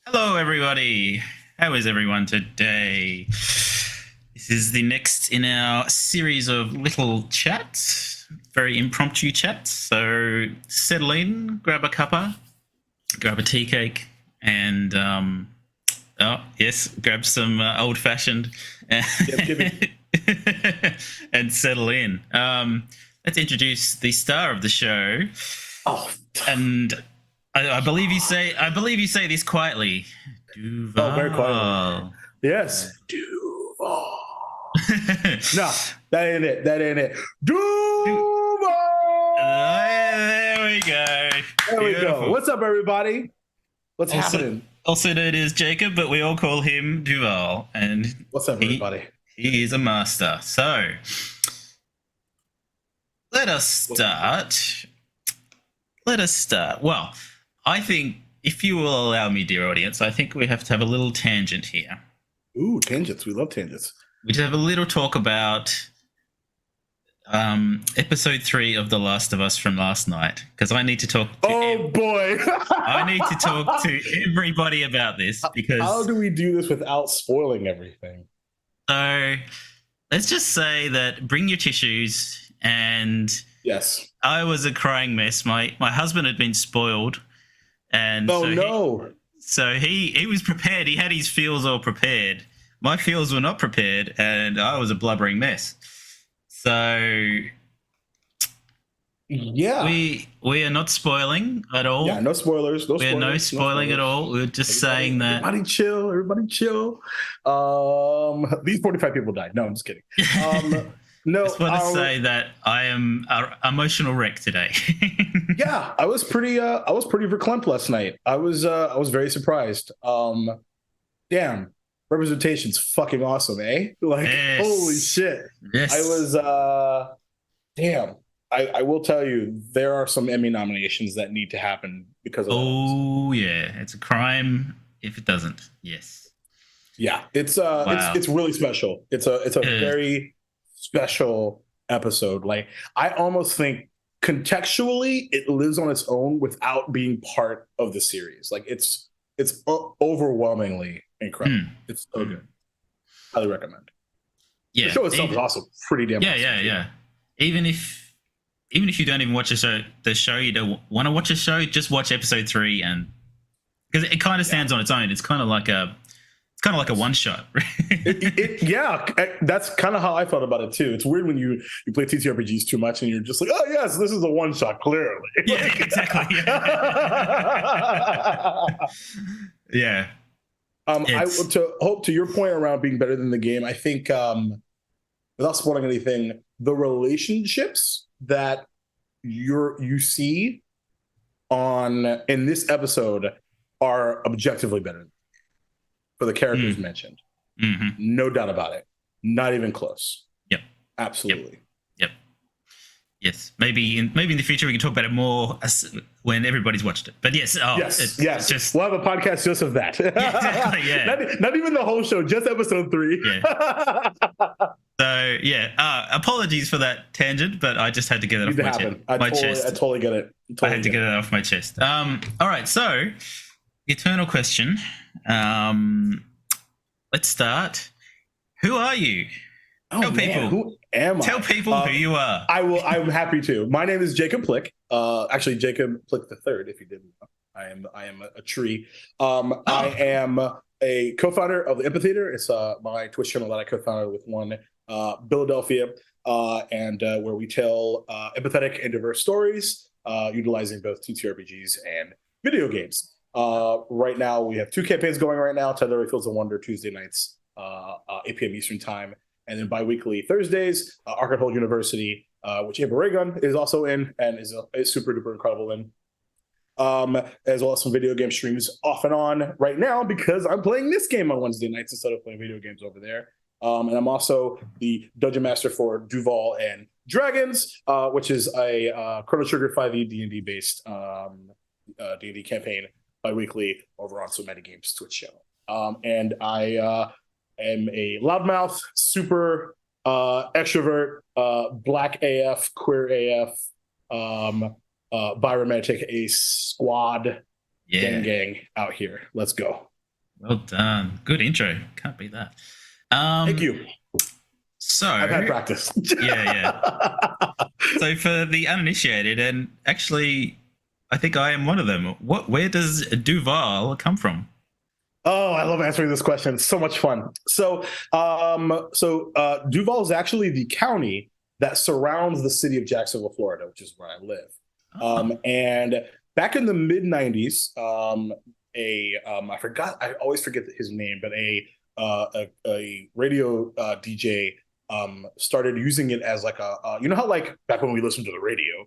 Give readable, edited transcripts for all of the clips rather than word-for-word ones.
Hello, everybody. How is everyone today? This is the next in our series of little chats, very impromptu chats. So settle in, grab a cuppa, grab a tea cake, and oh yes, grab some old fashioned, Yep, and settle in. Let's introduce the star of the show, Oh, and I believe you say this quietly. Duval. very quietly. Yes. Duval. No, that ain't it. That ain't it. Duval. There we go. There we go. What's up, everybody? What's happening? Also known as Jacob, but we all call him Duval. And what's up, everybody? He is a master. So let us start. Well, I think, if you will allow me, dear audience, I think we have to have a little tangent here. Ooh, tangents. We love tangents. We just have a little talk about episode 3 of The Last of Us from last night, because I need to talk to boy. I need to talk to everybody about this, because how do we do this without spoiling everything? So let's just say that bring your tissues, and yes, I was a crying mess. My husband had been spoiled. And so he was prepared. He had his feels all prepared. My feels were not prepared, and I was a blubbering mess. So yeah, we are not spoiling at all. Yeah, no spoilers. We're no spoiling at all. We're just saying that everybody chill. These 45 people died. No, I'm just kidding. No, I just want to say that I am an emotional wreck today. Yeah, I was pretty verklempt last night. I was very surprised. Damn, representation's fucking awesome, eh? Like, yes. Holy shit. Yes. I was damn. I will tell you, there are some Emmy nominations that need to happen because of that. Yeah, it's a crime if it doesn't. Yes. Yeah, it's really special. It's a very special episode. Like, I almost think contextually it lives on its own without being part of the series. Like, it's overwhelmingly incredible. It's so good. Highly recommend. Yeah, the show itself is awesome. Pretty damn awesome. Yeah. Even if you don't even watch the show, you don't want to watch a show, just watch episode 3, and because it kind of stands on its own. It's kind of like a one shot. Yeah, that's kind of how I felt about it too. It's weird when you play TTRPGs too much and you're just like, oh yes, this is a one shot, clearly. Yeah, exactly. Yeah. To hope to your point around being better than the game, I think without spoiling anything, the relationships that you see in this episode are objectively better for the characters mentioned. Mm-hmm. No doubt about it. Not even close. Yep. Absolutely. Yep. Yes. Maybe in the future we can talk about it more when everybody's watched it. But yes. Yes. Just... We'll have a podcast just of that. Yeah, exactly. Yeah. not even the whole show, just episode 3. Yeah. So yeah. Apologies for that tangent, but I just had to get it off my chest. I totally get it. I had to get it off my chest. All right. So, eternal question. Let's start. Who are you? Tell people. Who am I? Tell people who you are. I'm happy to. My name is Jacob Plicque. Actually, Jacob Plicque the Third. If you didn't know, I am a tree. I am a co-founder of the Empatheater. It's my Twitch channel that I co-founded with one Philadelphia, and where we tell empathetic and diverse stories, utilizing both TTRPGs and video games. Right now, we have 2 campaigns going right now. Tether Fields of Wonder Tuesday nights, 8 p.m. Eastern time, and then bi-weekly Thursdays, Arcade University, which Ava Raygun is also in and is super duper incredible in. As well as some video game streams off and on right now because I'm playing this game on Wednesday nights instead of playing video games over there. And I'm also the Dungeon Master for Duval and Dragons, which is a Chrono Trigger 5e D&D based D&D campaign bi-weekly over on So Many Games Twitch channel. And I am a loudmouth, super extrovert, black AF, queer AF, biromantic ace squad gang out here. Let's go. Well done. Good intro. Can't beat that. Thank you. So I've had practice. yeah. So for the uninitiated, and actually, I think I am one of them. Where does Duval come from? Oh, I love answering this question. It's so much fun. So Duval is actually the county that surrounds the city of Jacksonville, Florida, which is where I live. Oh. And back in the mid '90s, I always forget his name, but a radio DJ started using it as like you know how like back when we listened to the radio,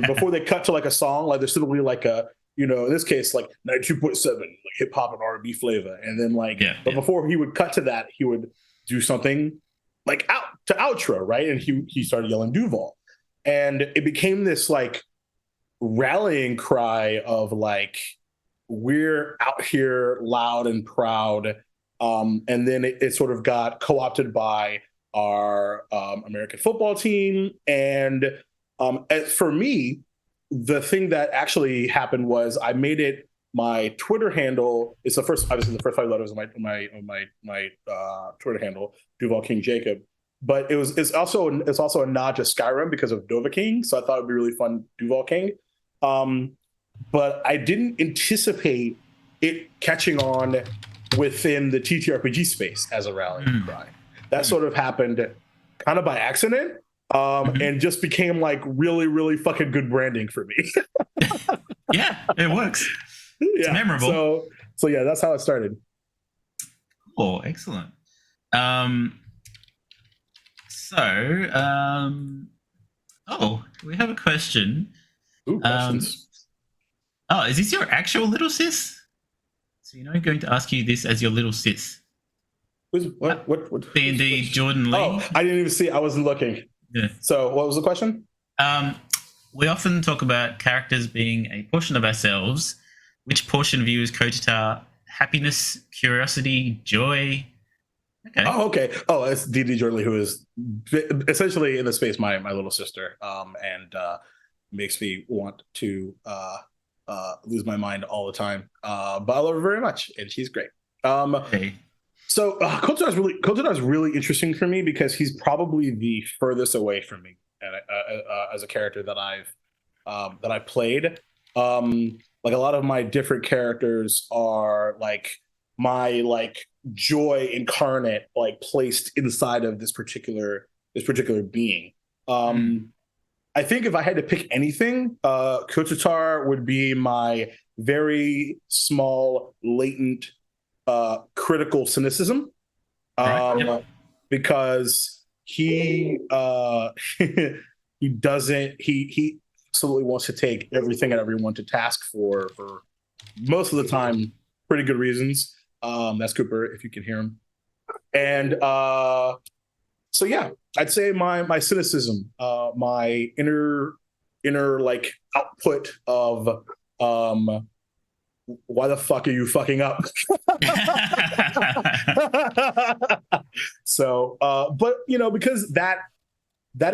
before they cut to like a song, like there's typically like a, you know, in this case, like 92.7, like hip hop and R&B flavor. And then before he would cut to that, he would do something like out to outro, right? And he started yelling Duval. And it became this like rallying cry of like, we're out here loud and proud. And then it sort of got co-opted by our American football team. And for me, the thing that actually happened was I made it my Twitter handle. It's obviously the first 5 letters of my Twitter handle, Duval King Jacob. But it's also a nod to Skyrim because of Dova King. So I thought it'd be really fun, Duval King. But I didn't anticipate it catching on within the TTRPG space as a rallying cry. That sort of happened kind of by accident. And just became like really, really fucking good branding for me. Yeah, it works. It's memorable. So yeah, that's how it started. Oh, excellent. We have a question. Ooh, questions. Is this your actual little sis? So I'm going to ask you this as your little sis. What? D&D Jordan Lee. Oh, I didn't even see. I wasn't looking. Yeah. So what was the question? We often talk about characters being a portion of ourselves. Which portion of you is Kotatar? Happiness, curiosity, joy? Okay. Oh, okay. Oh, it's D.D. Jordan, who is essentially in the space my little sister, and makes me want to lose my mind all the time. But I love her very much, and she's great. Okay. So Kotatar is really interesting for me because he's probably the furthest away from me as a character that I've played. Like a lot of my different characters are like my like joy incarnate, like placed inside of this particular being. I think if I had to pick anything, Kotatar would be my very small, latent, critical cynicism, because he he absolutely wants to take everything and everyone to task for most of the time pretty good reasons. That's Cooper, if you can hear him. And so yeah, I'd say my cynicism, my inner like output of why the fuck are you fucking up? So, but because that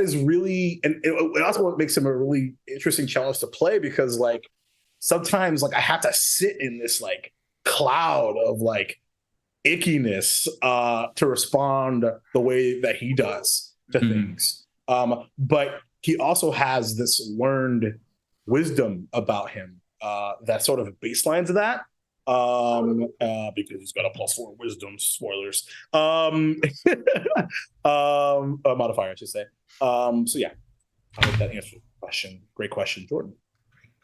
is really, and it also what makes him a really interesting challenge to play, because like sometimes like I have to sit in this like cloud of like ickiness to respond the way that he does to things. But he also has this learned wisdom about him that sort of baselines that, because he's got a +4 wisdom, spoilers, modifier, I should say. So yeah, I hope that answers the question. Great question, Jordan.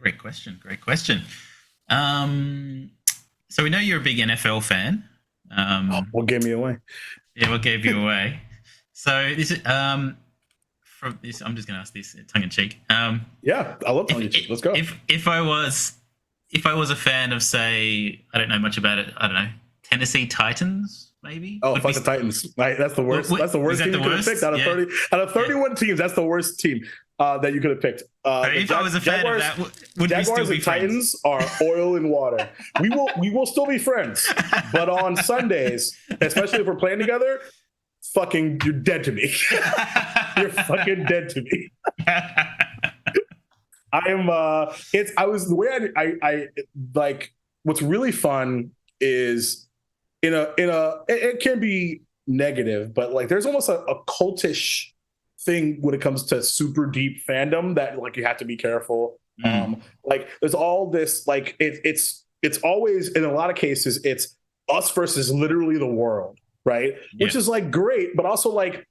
Great question. So we know you're a big NFL fan. What gave me away? Yeah, what gave you away? So this is from this. I'm just going to ask this tongue in cheek. Yeah, I love tongue in cheek. Let's go. If I was a fan of, say, I don't know much about it. I don't know, Tennessee Titans, maybe. Oh, fuck the Titans! That's the worst. That's the worst team you could have picked out of 30. Out of 31 teams, that's the worst team that you could have picked. If I was a fan of that, would Jaguars we still be and friends? Titans are oil and water. We will still be friends, but on Sundays, especially if we're playing together, fucking, you're dead to me. You're fucking dead to me. I am. I was the way I like. What's really fun is it can be negative, but like there's almost a cultish thing when it comes to super deep fandom that like you have to be careful. Like there's all this like it's always in a lot of cases it's us versus literally the world, right? Yeah. Which is like great, but also like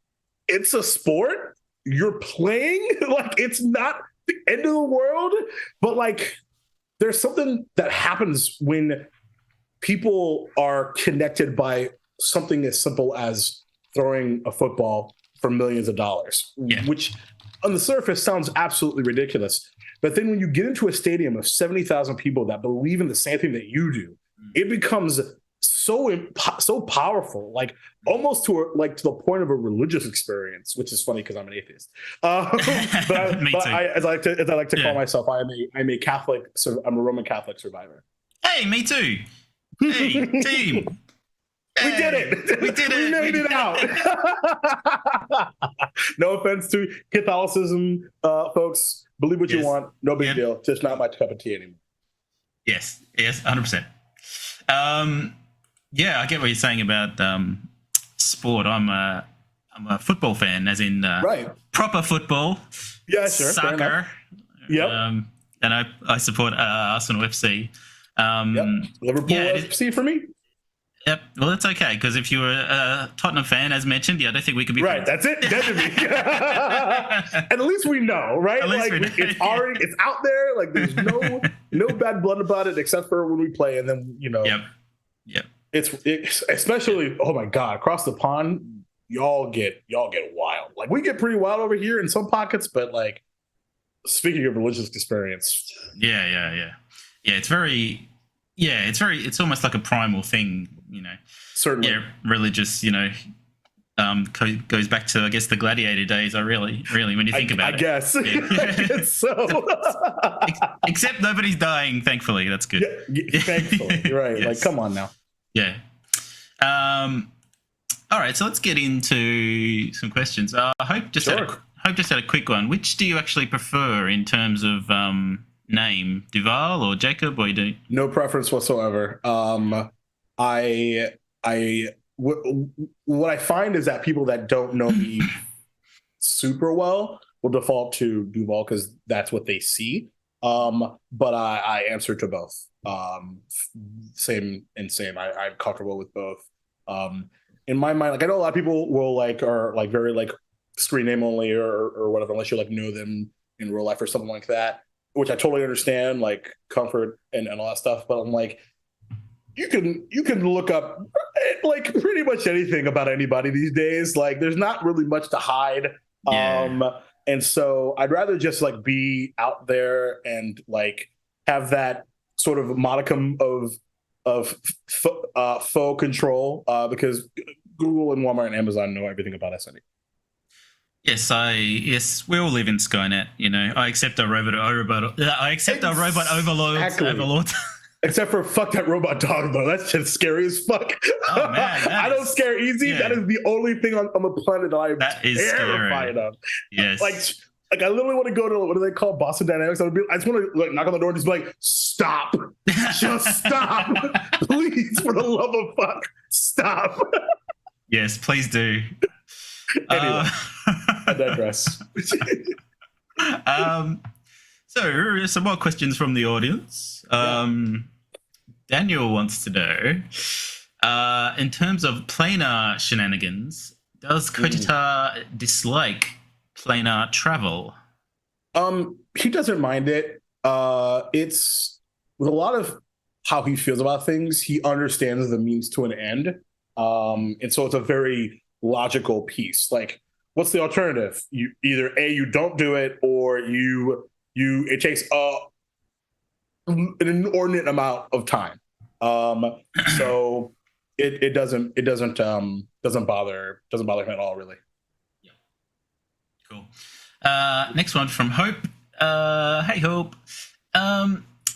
it's a sport you're playing. Like it's not the end of the world, but like there's something that happens when people are connected by something as simple as throwing a football for millions of dollars, which on the surface sounds absolutely ridiculous. But then when you get into a stadium of 70,000 people that believe in the same thing that you do, it becomes so powerful, like almost to the point of a religious experience, which is funny because I'm an atheist. As I like to call myself, I'm a Catholic. So I'm a Roman Catholic survivor. Hey, me too. Hey, team. We did it. We made it out. No offense to Catholicism, folks. Believe what you want. No big deal. Just not my cup of tea anymore. Yes, 100%. I get what you're saying about sport. I'm a football fan, as in proper football. Yeah, sure. Soccer. Yep. And I support Arsenal FC. Liverpool FC for me. Yep. Well, that's okay, because if you were a Tottenham fan, as mentioned, I don't think we could be right. That's it. That should be. And at least we know, right? Like it's already it's out there. Like there's no bad blood about it, except for when we play, and then Yep. It's especially oh my god, across the pond, y'all get wild. Like we get pretty wild over here in some pockets, but like speaking of religious experience, yeah. It's very. Yeah, it's almost like a primal thing, Certainly. Yeah, religious, goes back to, I guess, the gladiator days. Really, when you think about it. Guess. Yeah. I guess so. Except nobody's dying, thankfully. That's good. Yeah, thankfully, right. Yes. Like, come on now. Yeah. All right, so let's get into some questions. Hope just had a quick one. Which do you actually prefer in terms of name, Duval or Jacob, or you do? No preference whatsoever. What I find is that people that don't know me super well will default to Duval because that's what they see. But I answer to both. Same. I'm comfortable with both. In my mind, like I know a lot of people will are very screen name only or whatever, unless you know them in real life or something like that, which I totally understand, like comfort and all that stuff. But I'm like, you can look up like pretty much anything about anybody these days. Like there's not really much to hide. Yeah. And so I'd rather just be out there and have that sort of modicum of faux control because Google and Walmart and Amazon know everything about us anyway. Yes, we all live in Skynet. I accept our robot overlord. Overlord. Except for fuck that robot dog though. That's just scary as fuck. Oh man, I don't scare easy. Yeah. That is the only thing on the planet that I'm terrified of. Yes. Like I literally want to go to what do they call Boston Dynamics? I just want to knock on the door and just be like, stop, just stop, please, for the love of fuck, stop. Yes, please do. Anyway, I digress. So some more questions from the audience. Daniel wants to know, in terms of planar shenanigans, does Kotita dislike planar travel? He doesn't mind it. It's with a lot of how he feels about things, he understands the means to an end. And so it's a very logical piece. Like, what's the alternative? You either you don't do it, or it takes an inordinate amount of time. So it doesn't bother him at all, really. Yeah. Cool. Next one from Hope. Hey Hope.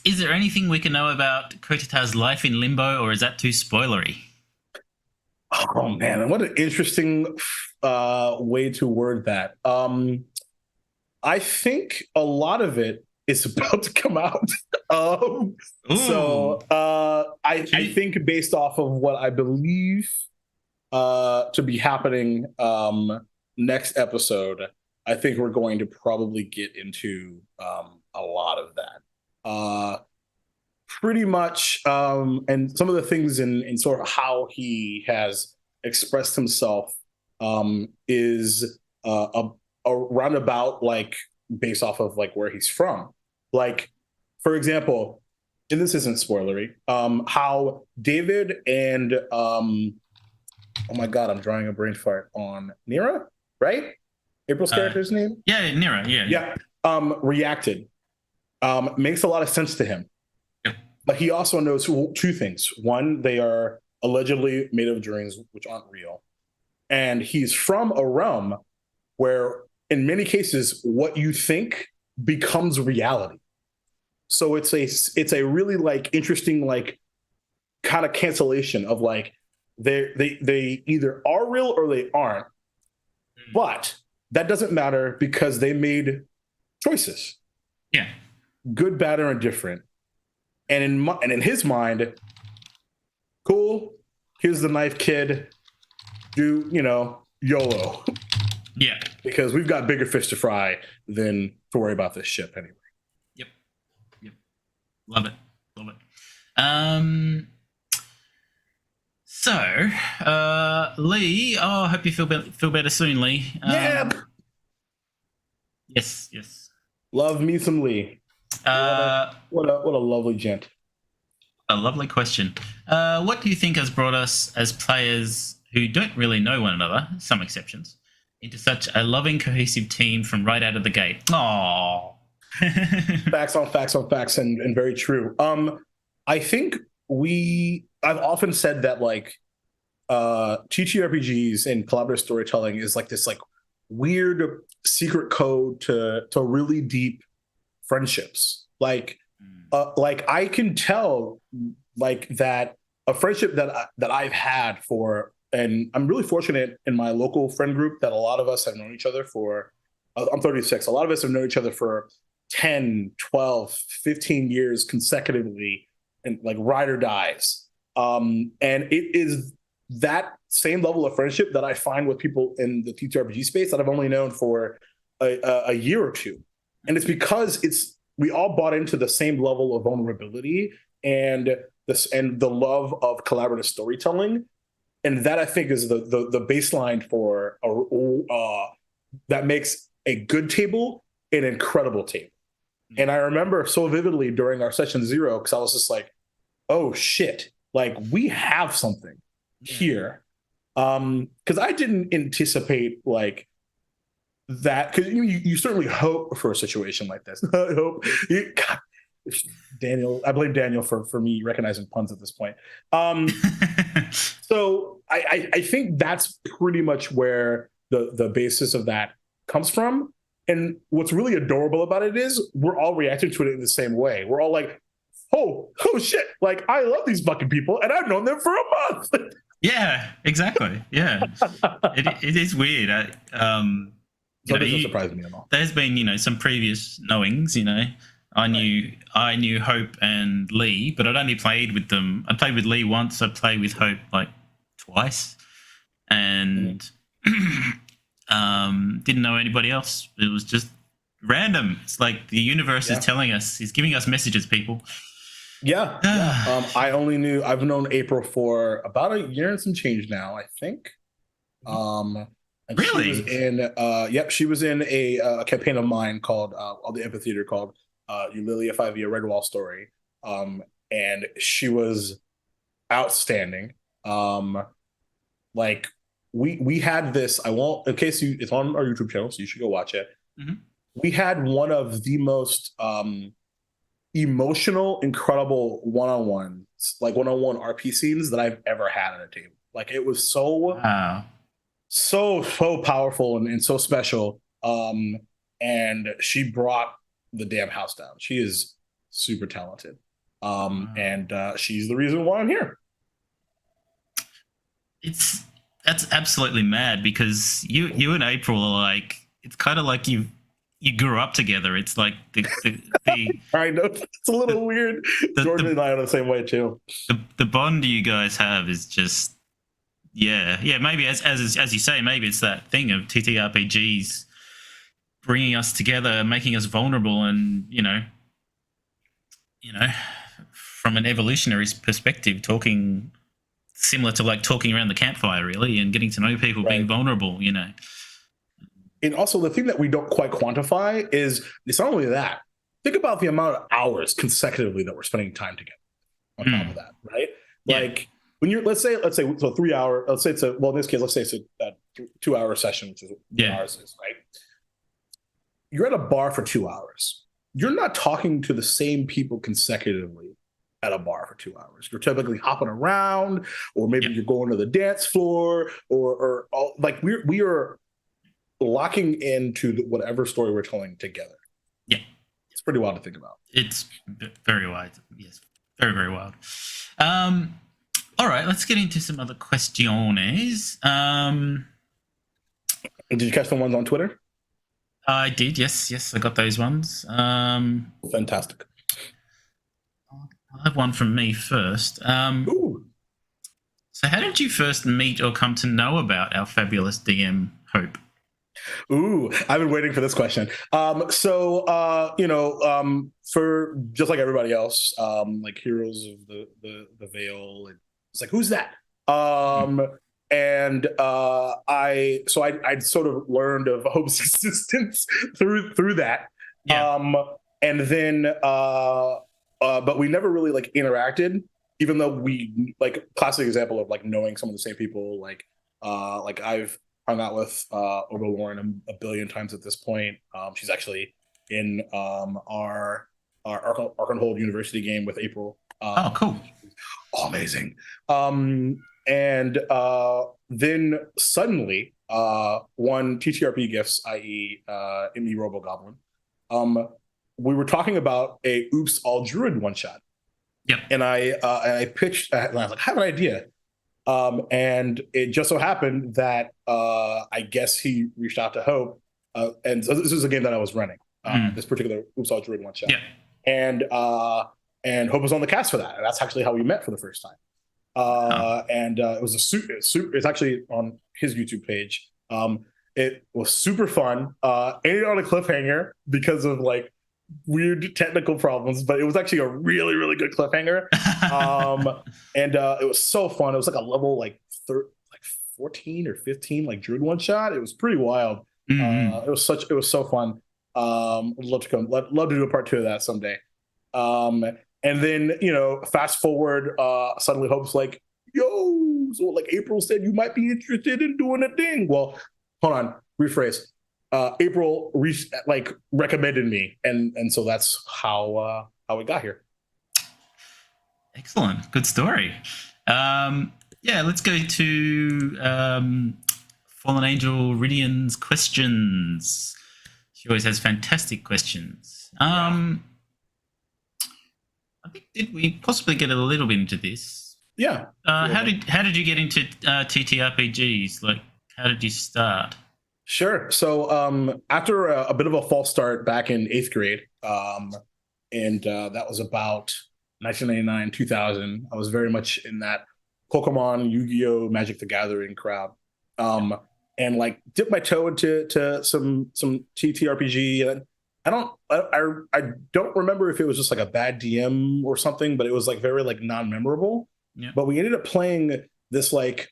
Is there anything we can know about Kotita's life in Limbo, or is that too spoilery? Oh man, what an interesting way to word that. I think a lot of it is about to come out. So I think based off of what I believe to be happening next episode, I think we're going to probably get into a lot of that. Pretty much, and some of the things in sort of how he has expressed himself is a roundabout, like based off of like where he's from. Like, for example, and this isn't spoilery, how David and oh my god, I'm drawing a brain fart on Nira, right? April's character's name? Yeah, Nira, yeah. Reacted. Makes a lot of sense to him. Yep. But he also knows two things. One, they are allegedly made of dreams, which aren't real. And he's from a realm where, in many cases, what you think becomes reality. So it's a really like interesting like kind of cancellation of like they either are real or they aren't. But that doesn't matter because they made choices. Yeah. Good, bad, or indifferent. And in his mind, cool, here's the knife, kid. Do, YOLO. Yeah. Because we've got bigger fish to fry than to worry about this ship anyway. Yep. Love it. So, Lee, I hope you feel better soon, Lee. Yeah. Yes. Love me some Lee. What a lovely gent. A lovely question. What do you think has brought us as players who don't really know one another, some exceptions, into such a loving, cohesive team from right out of the gate? Aww. Facts on facts, and very true. I think I've often said that like TTRPGs and collaborative storytelling is like this like weird secret code to really deep friendships. Like I can tell like that a friendship that I've had for, and I'm really fortunate in my local friend group that a lot of us have known each other for, I'm 36. A lot of us have known each other for 10, 12, 15 years consecutively, and like ride or dies. And it is that same level of friendship that I find with people in the TTRPG space that I've only known for a year or two. And it's because we all bought into the same level of vulnerability and the love of collaborative storytelling. And that I think is the baseline for that makes a good table an incredible table. And I remember so vividly during our session 0, because I was just like, oh shit, like we have something here. Because I didn't anticipate like that, because you certainly hope for a situation like this. I hope. God, Daniel, I blame Daniel for me recognizing puns at this point. So I think that's pretty much where the basis of that comes from. And what's really adorable about it is we're all reacting to it in the same way. We're all like, oh shit, like I love these fucking people and I've known them for a month. Yeah, exactly. Yeah. it is weird. So it doesn't surprise me at all. There's been, some previous knowings, I knew Hope and Lee, but I'd only played with them. I played with Lee once. I played with Hope like twice, and didn't know anybody else. It was just random. It's like the universe is telling us, he's giving us messages, people. Yeah. I've known April for about a year and some change now, I think. And really? She was in a campaign of mine called on the Amphitheater called Eulilia 5e, a Red Wall story. And she was outstanding. Like we had this, in case it's on our YouTube channel, so you should go watch it. Mm-hmm. We had one of the most emotional, incredible one-on-one RP scenes that I've ever had at a table. Like it was so powerful and so special. And she brought the damn house down. She is super talented. And she's the reason why I'm here. That's absolutely mad, because you and April are like, it's kind of like you've you grew up together. It's like the I know it's a little weird. Jordan and I are the same way too. The bond you guys have is just yeah. Maybe as you say, maybe it's that thing of TTRPGs bringing us together, making us vulnerable, and from an evolutionary perspective, talking similar to like talking around the campfire, really, and getting to know people, being vulnerable. And also the thing that we don't quite quantify is it's not only that. Think about the amount of hours consecutively that we're spending time together on top of that, right? Yeah. Like when you're, let's say, so 3 hour, let's say it's in this case, let's say it's a 2 hour session, which is what 2 hours is, right? You're at a bar for 2 hours. You're not talking to the same people consecutively at a bar for 2 hours. You're typically hopping around, or maybe you're going to the dance floor, or like we are locking into whatever story we're telling together. Yeah. It's pretty wild to think about. It's very wild. Yes. Very, very wild. All right, let's get into some other questiones. Did you catch the ones on Twitter? I did, yes. I got those ones. Fantastic. I'll have one from me first. Ooh. So how did you first meet or come to know about our fabulous DM, Hope? Ooh, I've been waiting for this question. For just like everybody else, like Heroes of the Veil, it's like, who's that? And I sort of learned of Hope's existence through that. And then but we never really like interacted, even though we like classic example of like knowing some of the same people. Like I've hung out with Oba Lauren a billion times at this point. She's actually in our Arkenhold University game with April. Oh, cool. Amazing. And then suddenly, one TTRP gifts, i.e. Imni Robo Goblin, we were talking about a Oops All Druid one shot. Yeah. And I pitched, and I was like, I have an idea. And it just so happened that I guess he reached out to Hope. And so this is a game that I was running, this particular Oops All Druid one shot. Yeah. And Hope was on the cast for that. And that's actually how we met for the first time. And it was it's actually on his YouTube page. It was super fun. Ended on a cliffhanger because of like weird technical problems, but it was actually a really, really good cliffhanger. And it was so fun. It was like a level like 14 or 15 like Druid one shot. It was pretty wild. It was so fun. I'd love to do a part 2 of that someday. And then, fast forward, suddenly Hope's like, yo, so like April said you might be interested in doing a thing. Well, hold on, rephrase. April recommended me, and so that's how we got here. Excellent, good story. Let's go to Fallen Angel Ridian's questions. She always has fantastic questions. I think did we possibly get a little bit into this? Yeah. How did you get into TTRPGs? Like, how did you start? Sure. So after a bit of a false start back in 8th grade, and that was about 1999, 2000, I was very much in that Pokemon, Yu-Gi-Oh, Magic the Gathering crowd, and like dipped my toe into some TTRPG. And I don't remember if it was just like a bad DM or something, but it was like very like non-memorable. Yeah. But we ended up playing this like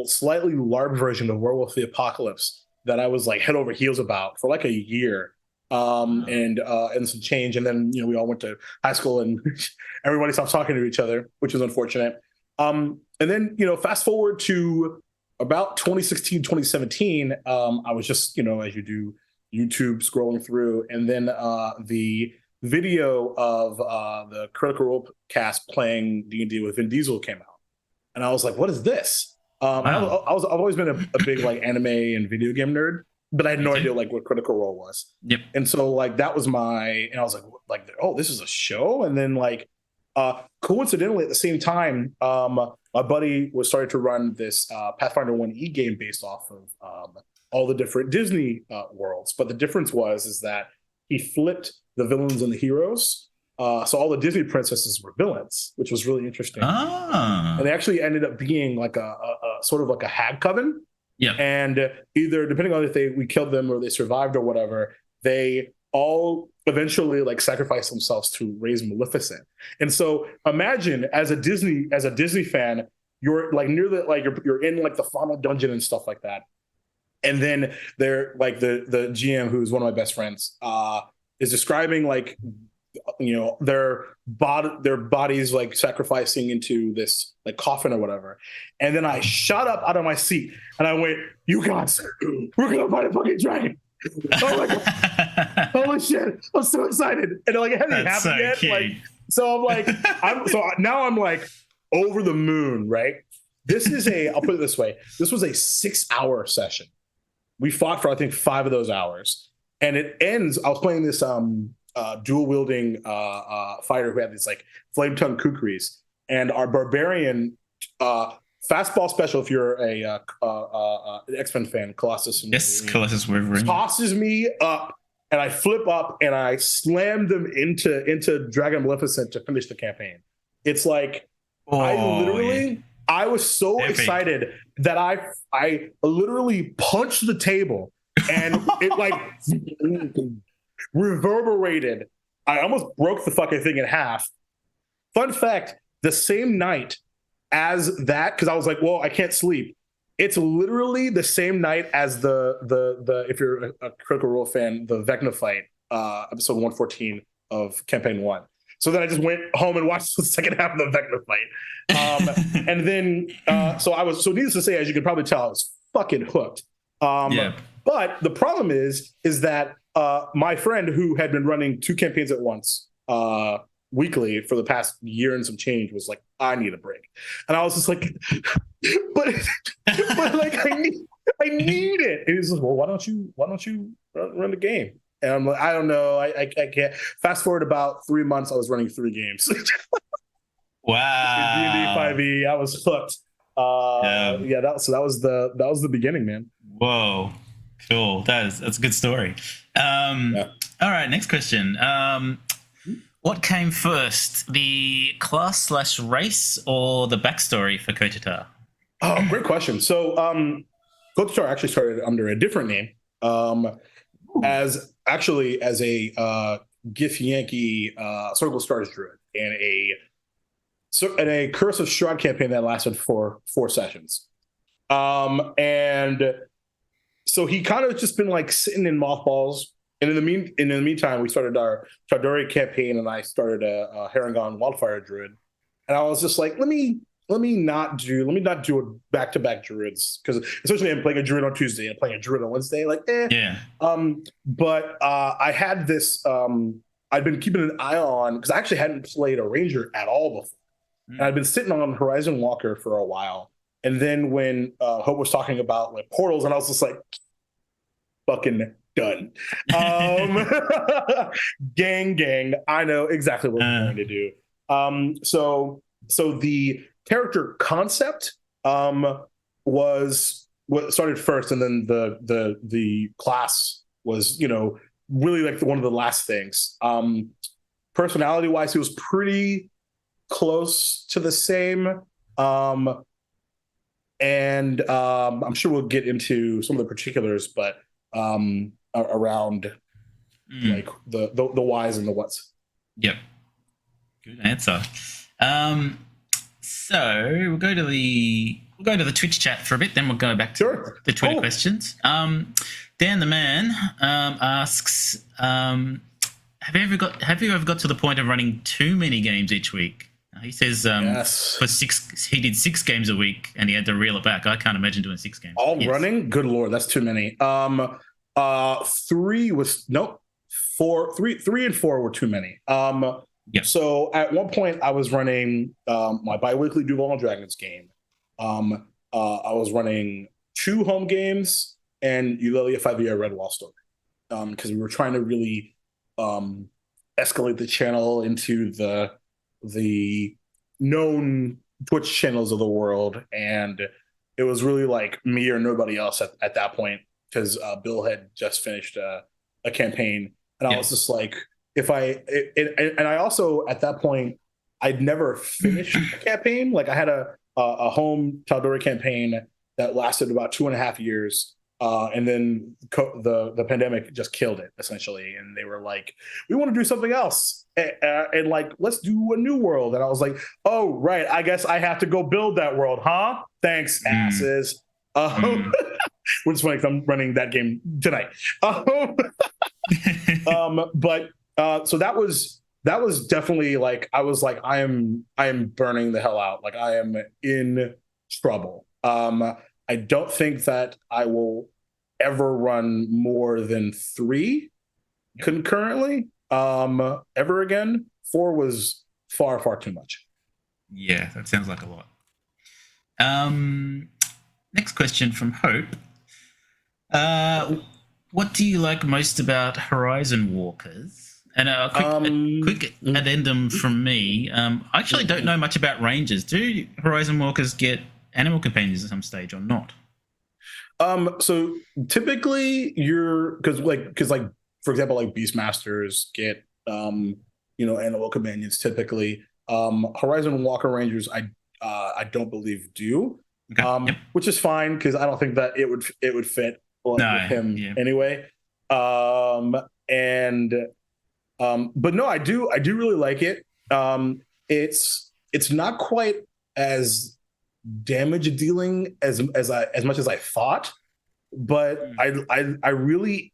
slightly LARP version of Werewolf the Apocalypse that I was like head over heels about for like a year, and some change. And then we all went to high school and everybody stopped talking to each other, which is unfortunate. And then fast forward to about 2016, 2017. I was just as you do, YouTube scrolling through, and then the video of the Critical Role cast playing D&D with Vin Diesel came out, and I was like, "What is this?" Wow. I've always been a big like anime and video game nerd, but I had no idea like what Critical Role was. Yep. And so like that was and I was like, oh, this is a show. And then like coincidentally at the same time, my buddy was starting to run this Pathfinder 1E game based off of all the different Disney worlds. But the difference is that he flipped the villains and the heroes. So all the Disney princesses were villains, which was really interesting. And they actually ended up being like a sort of like a hag coven. Yeah. And either, depending on if we killed them or they survived or whatever, they all eventually like sacrificed themselves to raise Maleficent. And so imagine as a Disney fan, you're like near the like you're in like the final dungeon and stuff like that. And then they're like the GM, who's one of my best friends, is describing like, you know, their bodies like sacrificing into this like coffin or whatever. And then I shot up out of my seat and I went, "You guys, we're gonna fight a fucking dragon." Oh my god! Holy shit! I'm so excited, and like it hasn't happened yet. Cute. Like, so I'm like, now I'm like over the moon, right? I'll put it this way: this was a 6-hour session. We fought for I think 5 of those hours, and it ends. I was playing this dual wielding fighter who had these like flame tongue kukris, and our barbarian fastball special, if you're a X-Men fan, Colossus. Yes, Colossus Wolverine tosses me up, and I flip up, and I slam them into Dragon Maleficent to finish the campaign. It's like I was so excited that I literally punched the table, and it like reverberated. I almost broke the fucking thing in half. Fun fact: the same night as that, because I was like, well, I can't sleep. It's literally the same night as the if you're a Critical Role fan, the Vecna fight, episode 114 of campaign 1. So then I just went home and watched the second half of the Vecna fight. And then so needless to say, as you can probably tell, I was fucking hooked. But the problem is that my friend, who had been running 2 campaigns at once, weekly for the past year and some change, was like, I need a break. And I was just like, but like I need it. And he's like, well, why don't you run the game? And I'm like, I don't know, I can't. Fast forward about 3 months, I was running 3 games. Wow. D&D 5e, I was hooked. That was the beginning, man. Whoa, cool. That's a good story. All right, next question. What came first, the class/race or the backstory for Kotatar? Oh, great question. So, Kotatar actually started under a different name, as a Gith Yankee Circle Stars Druid and a Curse of Strahd campaign that lasted for 4 sessions. And so he kind of just been like sitting in mothballs. And in the meantime, we started our Tardori campaign, and I started a Harengon Wildfire Druid. And I was just like, let me not do a back-to-back druids, because essentially I'm playing a druid on Tuesday and playing a druid on Wednesday. But I had this. I'd been keeping an eye on, because I actually hadn't played a ranger at all before, and I'd been sitting on Horizon Walker for a while. And then when Hope was talking about like portals, and I was just like, fucking done. Gang, I know exactly what we're going to do. So the character concept was what started first, and then the class was, you know, really like one of the last things. Personality wise, it was pretty close to the same. And I'm sure we'll get into some of the particulars, but around like the whys and the whats. Yep. Good answer. So we'll go to the Twitch chat for a bit, then we'll go back to the Twitter questions. Dan the Man asks, have you ever got to the point of running too many games each week? He says yes. He did 6 games a week and he had to reel it back. I can't imagine doing 6 games. Running? Good Lord, that's too many. 3 and 4 were too many. So at one point I was running my bi-weekly Duval Damien game. I was running 2 home games and Eulalia 5e Redwall story, because we were trying to really escalate the channel into the known Twitch channels of the world, and it was really like me or nobody else at that point. because Bill had just finished a campaign, and I Yeah. was just like, and I also at that point I'd never finished a campaign. Like I had a home Tal'Dorei campaign that lasted about 2.5 years. And then the pandemic just killed it essentially, and they were like, "We want to do something else, and like let's do a new world." And I was like, "Oh right, I guess I have to go build that world, huh? Thanks, asses." Which is funny because I'm running that game tonight. But so that was definitely like I was like I am burning the hell out. Like I am in trouble. I don't think that I will ever run more than 3 concurrently ever again. 4 was far too much. Yeah, that sounds like a lot. Next question from Hope. What do you like most about Horizon Walkers? And a quick addendum from me. I actually don't know much about Rangers. Do Horizon Walkers get animal companions at some stage or not? So typically because for example, like Beastmasters get animal companions typically. Horizon Walker Rangers I don't believe do. Okay. Which is fine because I don't think that it would fit with him anyway. But no, I do really like it. It's not quite as damage dealing as much as I thought, but I really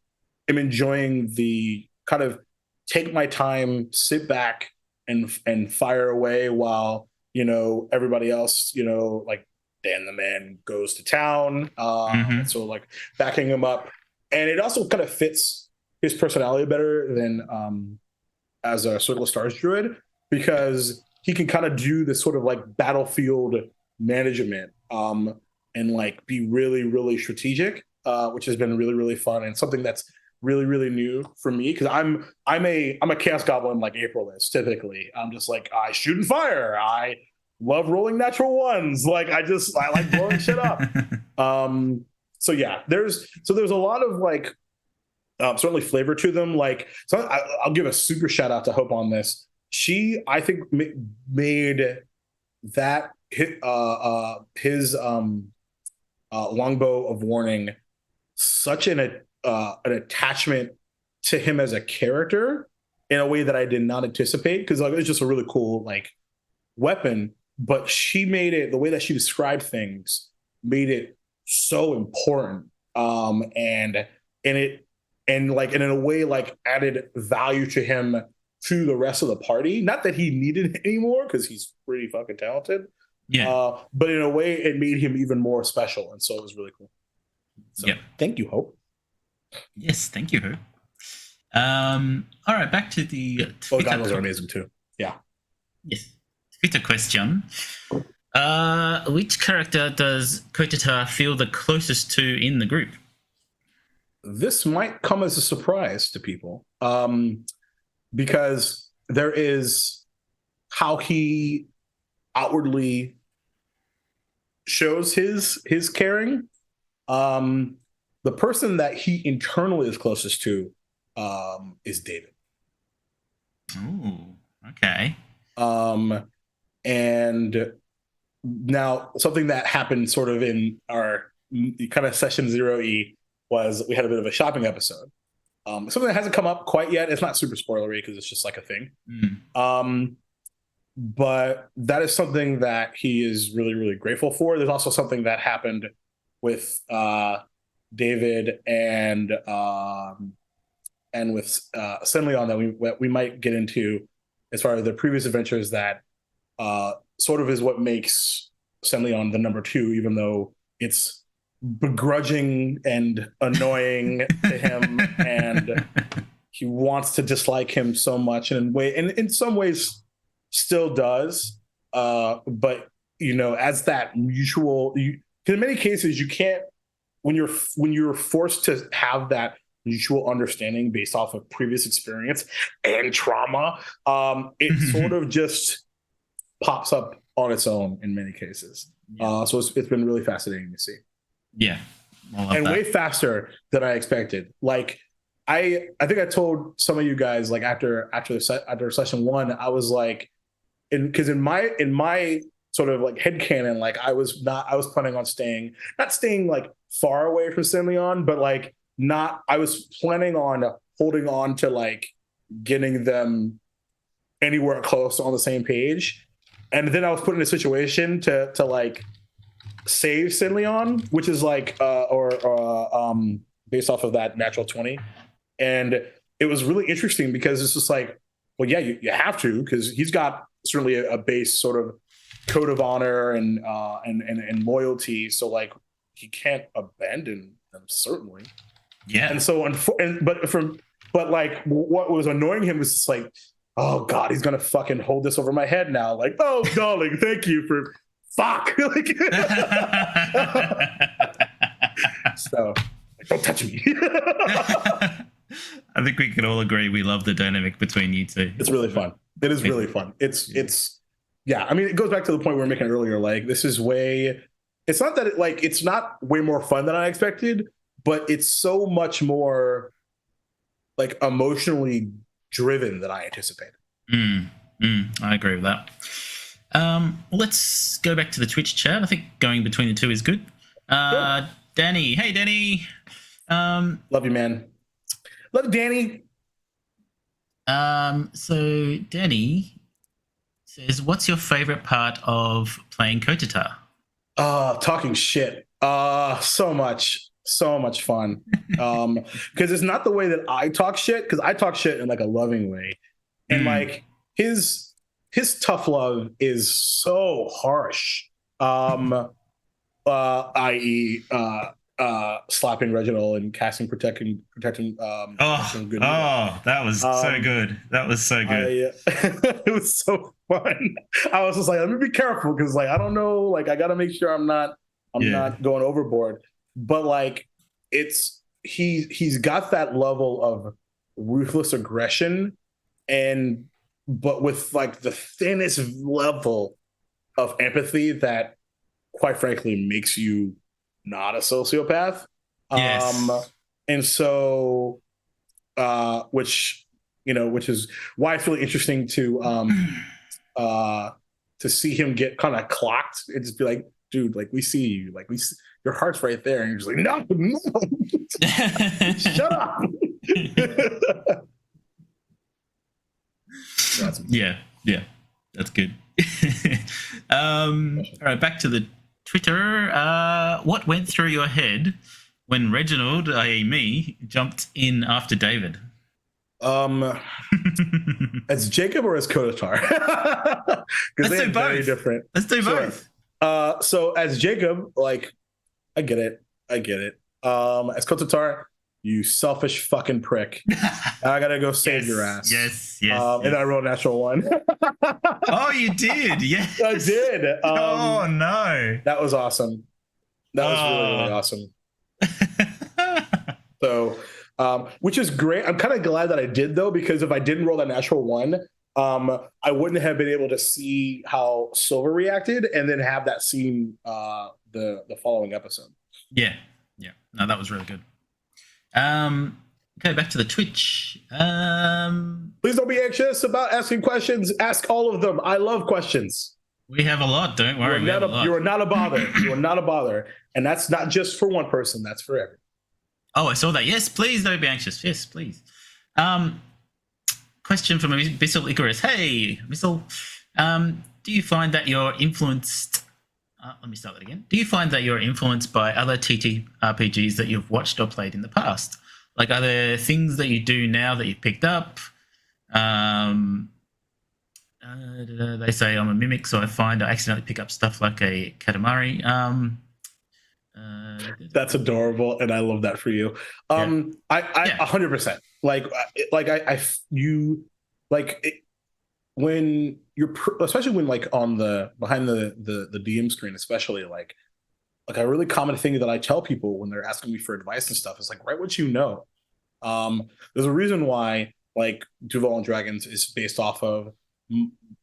am enjoying the kind of take my time, sit back and fire away while everybody else like Dan the Man goes to town. So like backing him up, and it also kind of fits his personality better than as a Circle of Stars druid, because he can kind of do this sort of like battlefield management and like be really strategic, which has been really fun and something that's really new for me, because I'm a Chaos Goblin like April is typically. I'm just like, I shoot and fire, I love rolling natural ones, like I like blowing shit up. So yeah, there's a lot of like certainly flavor to them. Like, so I'll give a super shout out to Hope on this. She, I think, made that his longbow of warning such an attachment to him as a character in a way that I did not anticipate, because like it's just a really cool like weapon, but she made it, the way that she described things made it so important, and in a way like added value to him to the rest of the party. Not that he needed it anymore because he's pretty fucking talented. Yeah. But in a way it made him even more special, and so it was really cool. So Thank you, Hope. Yes, thank you, Hope. All right, back to the Twitter. Goblins are amazing too. Yeah. Yes. Twitter question. Which character does Koitata feel the closest to in the group? This might come as a surprise to people, because there is how he outwardly shows his caring. The person that he internally is closest to is David. Oh, okay. And now something that happened sort of in our kind of session 0E was we had a bit of a shopping episode. Something that hasn't come up quite yet. It's not super spoilery because it's just like a thing. But that is something that he is really grateful for. There's also something that happened with David and with Senleon that we might get into as far as the previous adventures, that sort of is what makes Senleon the number 2, even though it's begrudging and annoying to him, and he wants to dislike him so much, and in some ways still does, but as that mutual, because in many cases you can't, when you're forced to have that mutual understanding based off of previous experience and trauma, it sort of just pops up on its own in many cases. So it's been really fascinating to see. Yeah, I love and that. way faster than I expected. Like I think I told some of you guys like after session 1, I was like, in my sort of like headcanon, like I was planning on not staying like far away from Simeon, but like I was planning on holding on to like getting them anywhere close on the same page. And then I was put in a situation to like save Sinleon, which is like based off of that natural 20. And it was really interesting because it's just like, well, yeah, you have to, because he's got certainly a base sort of code of honor and loyalty. So like he can't abandon them, certainly. Yeah. And so but like what was annoying him was just like, oh God, he's gonna fucking hold this over my head now. Like, oh darling, thank you for fuck. Like, so like, don't touch me. I think we can all agree we love the dynamic between you two. It's really fun. It is really fun. It's yeah. I mean, it goes back to the point we were making earlier. Like, this is way. It's not that it's not way more fun than I expected, but it's so much more like emotionally driven than I anticipated. I agree with that. Let's go back to the Twitch chat. I think going between the two is good. Sure. Danny, hey Danny. Love you, man. Love Danny. So Danny says, "What's your favorite part of playing Kotatar?" Talking shit. So much fun. Because it's not the way that I talk shit, because I talk shit in like a loving way. And like his tough love is so harsh. I.e. Slapping Reginald and casting protecting that was so good. That was so good. It was so fun. I was just like, let me be careful, because like I don't know, like I gotta make sure I'm not going overboard. But like he's got that level of ruthless aggression, but with like the thinnest level of empathy that quite frankly makes you not a sociopath. Yes. And so which is why it's really interesting to see him get kind of clocked and just be like, dude, like we see you, like your heart's right there, and you're just like, no, shut up. Yeah, that's good. All right, back to the Twitter. What went through your head when Reginald, i.e. me, jumped in after David? As Jacob or as Kotatar? Because they're very different. Let's do both. So as Jacob, like, I get it. As Kotatar, you selfish fucking prick. I gotta go save your ass. Yes. And I rolled a natural 1. Oh, you did? Yes. I did. Oh, no. That was awesome. That was really awesome. So, which is great. I'm kind of glad that I did, though, because if I didn't roll that natural 1, I wouldn't have been able to see how Silver reacted and then have that scene the following episode. Yeah. No, that was really good. Okay, back to the Twitch. Please don't be anxious about asking questions. Ask all of them. I love questions. We have a lot. Don't worry. You are not a bother. You are not a bother. And that's not just for one person. That's for everyone. Oh, I saw that. Yes, please don't be anxious. Yes, please. Question from Bissell Icarus. Hey, Bissell. Do you find that you're influenced... let me start that again. Do you find that you're influenced by other TTRPGs that you've watched or played in the past? Like, are there things that you do now that you've picked up? They say I'm a mimic, so I find I accidentally pick up stuff like a Katamari. That's adorable, and I love that for you. I 100%. When you're, especially when like on behind the DM screen, especially like a really common thing that I tell people when they're asking me for advice and stuff is like, write what you know. There's a reason why like Duval and Dragons is based off of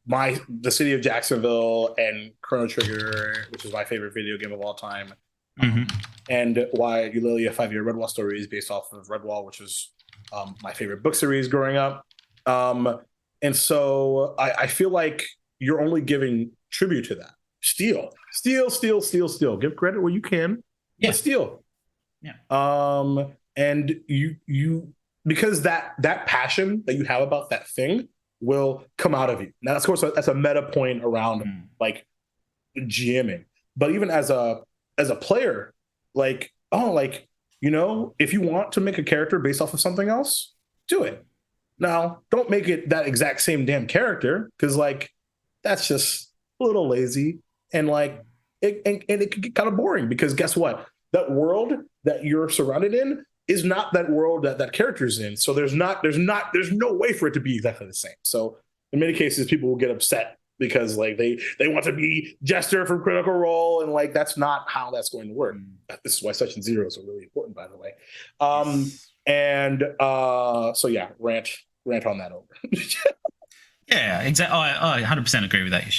the city of Jacksonville and Chrono Trigger, which is my favorite video game of all time. And why Eulalia 5-Year Redwall story is based off of Redwall, which was my favorite book series growing up. And so I feel like you're only giving tribute to that. Steal. Give credit where you can, but steal. Yeah. And you because that passion that you have about that thing will come out of you. Now, of course, that's a meta point around like GMing. But even as a player, like, if you want to make a character based off of something else, do it. Now, don't make it that exact same damn character, because like that's just a little lazy, and like it could get kind of boring, because guess what? That world that you're surrounded in is not that world that character's in. So there's no way for it to be exactly the same. So in many cases, people will get upset because like they want to be Jester from Critical Role, and like that's not how that's going to work. This is why Session Zeros are really important, by the way. So yeah, rant on that over. Yeah, exactly. I 100% agree with that. You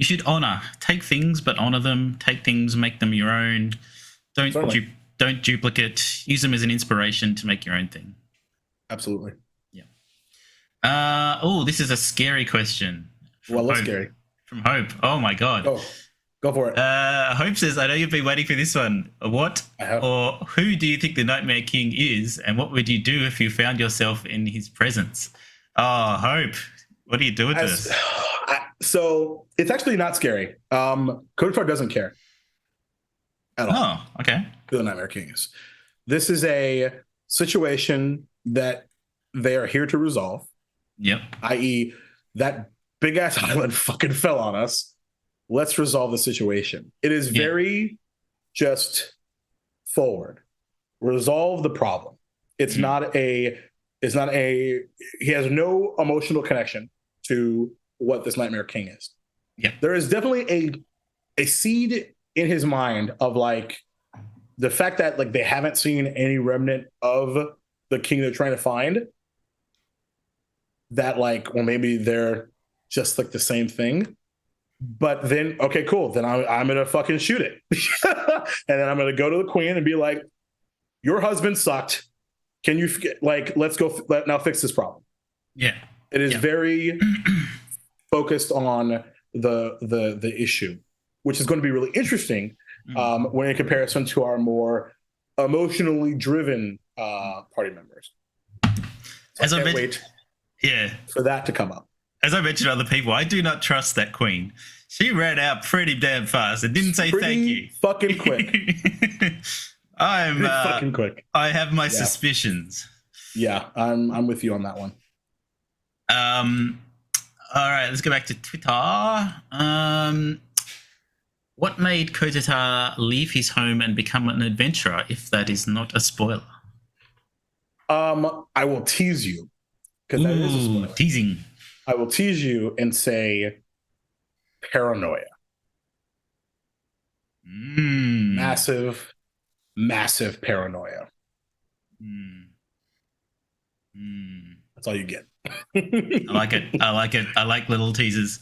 should take things, but honor them. Take things, make them your own. Don't duplicate. Use them as an inspiration to make your own thing. Absolutely. Yeah. This is a scary question. What's scary? From Hope. Oh my God. Go for it. Hope says, I know you've been waiting for this one. What or who do you think the Nightmare King is, and what would you do if you found yourself in his presence? Oh, Hope, what do you do with this? So it's actually not scary. KOTOR doesn't care at all. Oh, okay. Who the Nightmare King is. This is a situation that they are here to resolve. Yep. I.e., that big ass island fucking fell on us. Let's resolve the situation. It is very just forward. Resolve the problem. He has no emotional connection to what this Nightmare King is. Yeah. There is definitely a seed in his mind of like the fact that like they haven't seen any remnant of the king they're trying to find. That like, well, maybe they're just like the same thing. But then, okay, cool. Then I'm gonna fucking shoot it, and then I'm gonna go to the queen and be like, "Your husband sucked. Can you let's go now fix this problem?" Yeah, it is very focused on the issue, which is going to be really interesting when in comparison to our more emotionally driven party members. So As I can't wait, for that to come up. As I mentioned to other people, I do not trust that queen. She ran out pretty damn fast and didn't say thank you. Fucking quick. I'm fucking quick. I have my suspicions. Yeah, I'm with you on that one. All right, let's go back to Twitter. What made KOTOR leave his home and become an adventurer, if that is not a spoiler? I will tease you, because that is a spoiler. Teasing. I will tease you and say paranoia. Massive paranoia. That's all you get. I like it. I like little teasers.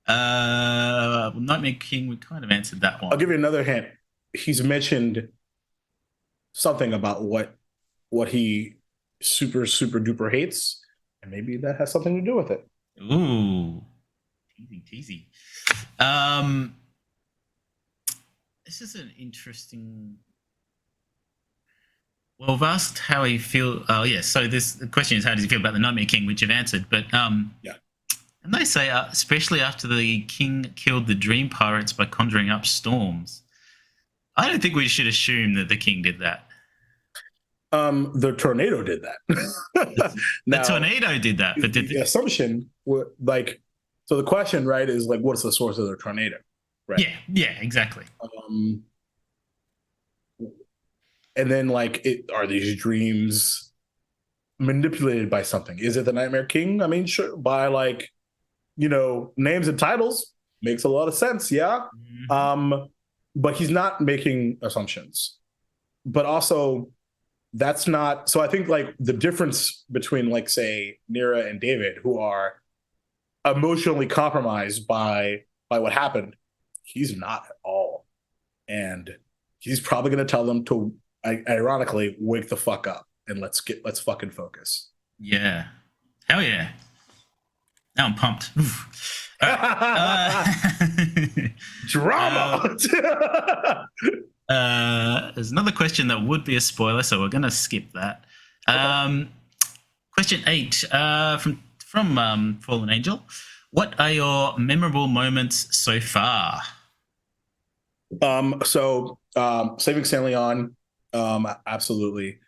Nightmare King, we kind of answered that one. I'll give you another hint. He's mentioned something about what he super duper hates, and maybe that has something to do with it. Ooh, teasy. This is an interesting. Well, I've asked how he feels. Oh, yes. So the question is, how does he feel about the Nightmare King, which you've answered. But and they say, especially after the king killed the dream pirates by conjuring up storms. I don't think we should assume that the king did that. The tornado did that. The tornado did that, but the assumption, like, so the question, right, is like, what's the source of the tornado, right? Yeah, exactly. And then, like, are these dreams manipulated by something? Is it the Nightmare King? I mean, sure, by like, names and titles makes a lot of sense, yeah. But he's not making assumptions. But also, that's not. So I think like the difference between like say Nira and David, who are emotionally compromised by by what happened. He's not at all. And he's probably going to tell them to, ironically, wake the fuck up and let's fucking focus. Yeah. Hell yeah. Now I'm pumped. Drama. There's another question that would be a spoiler, so we're going to skip that. Question 8 from Fallen Angel. What are your memorable moments so far? Saving San Leon, absolutely.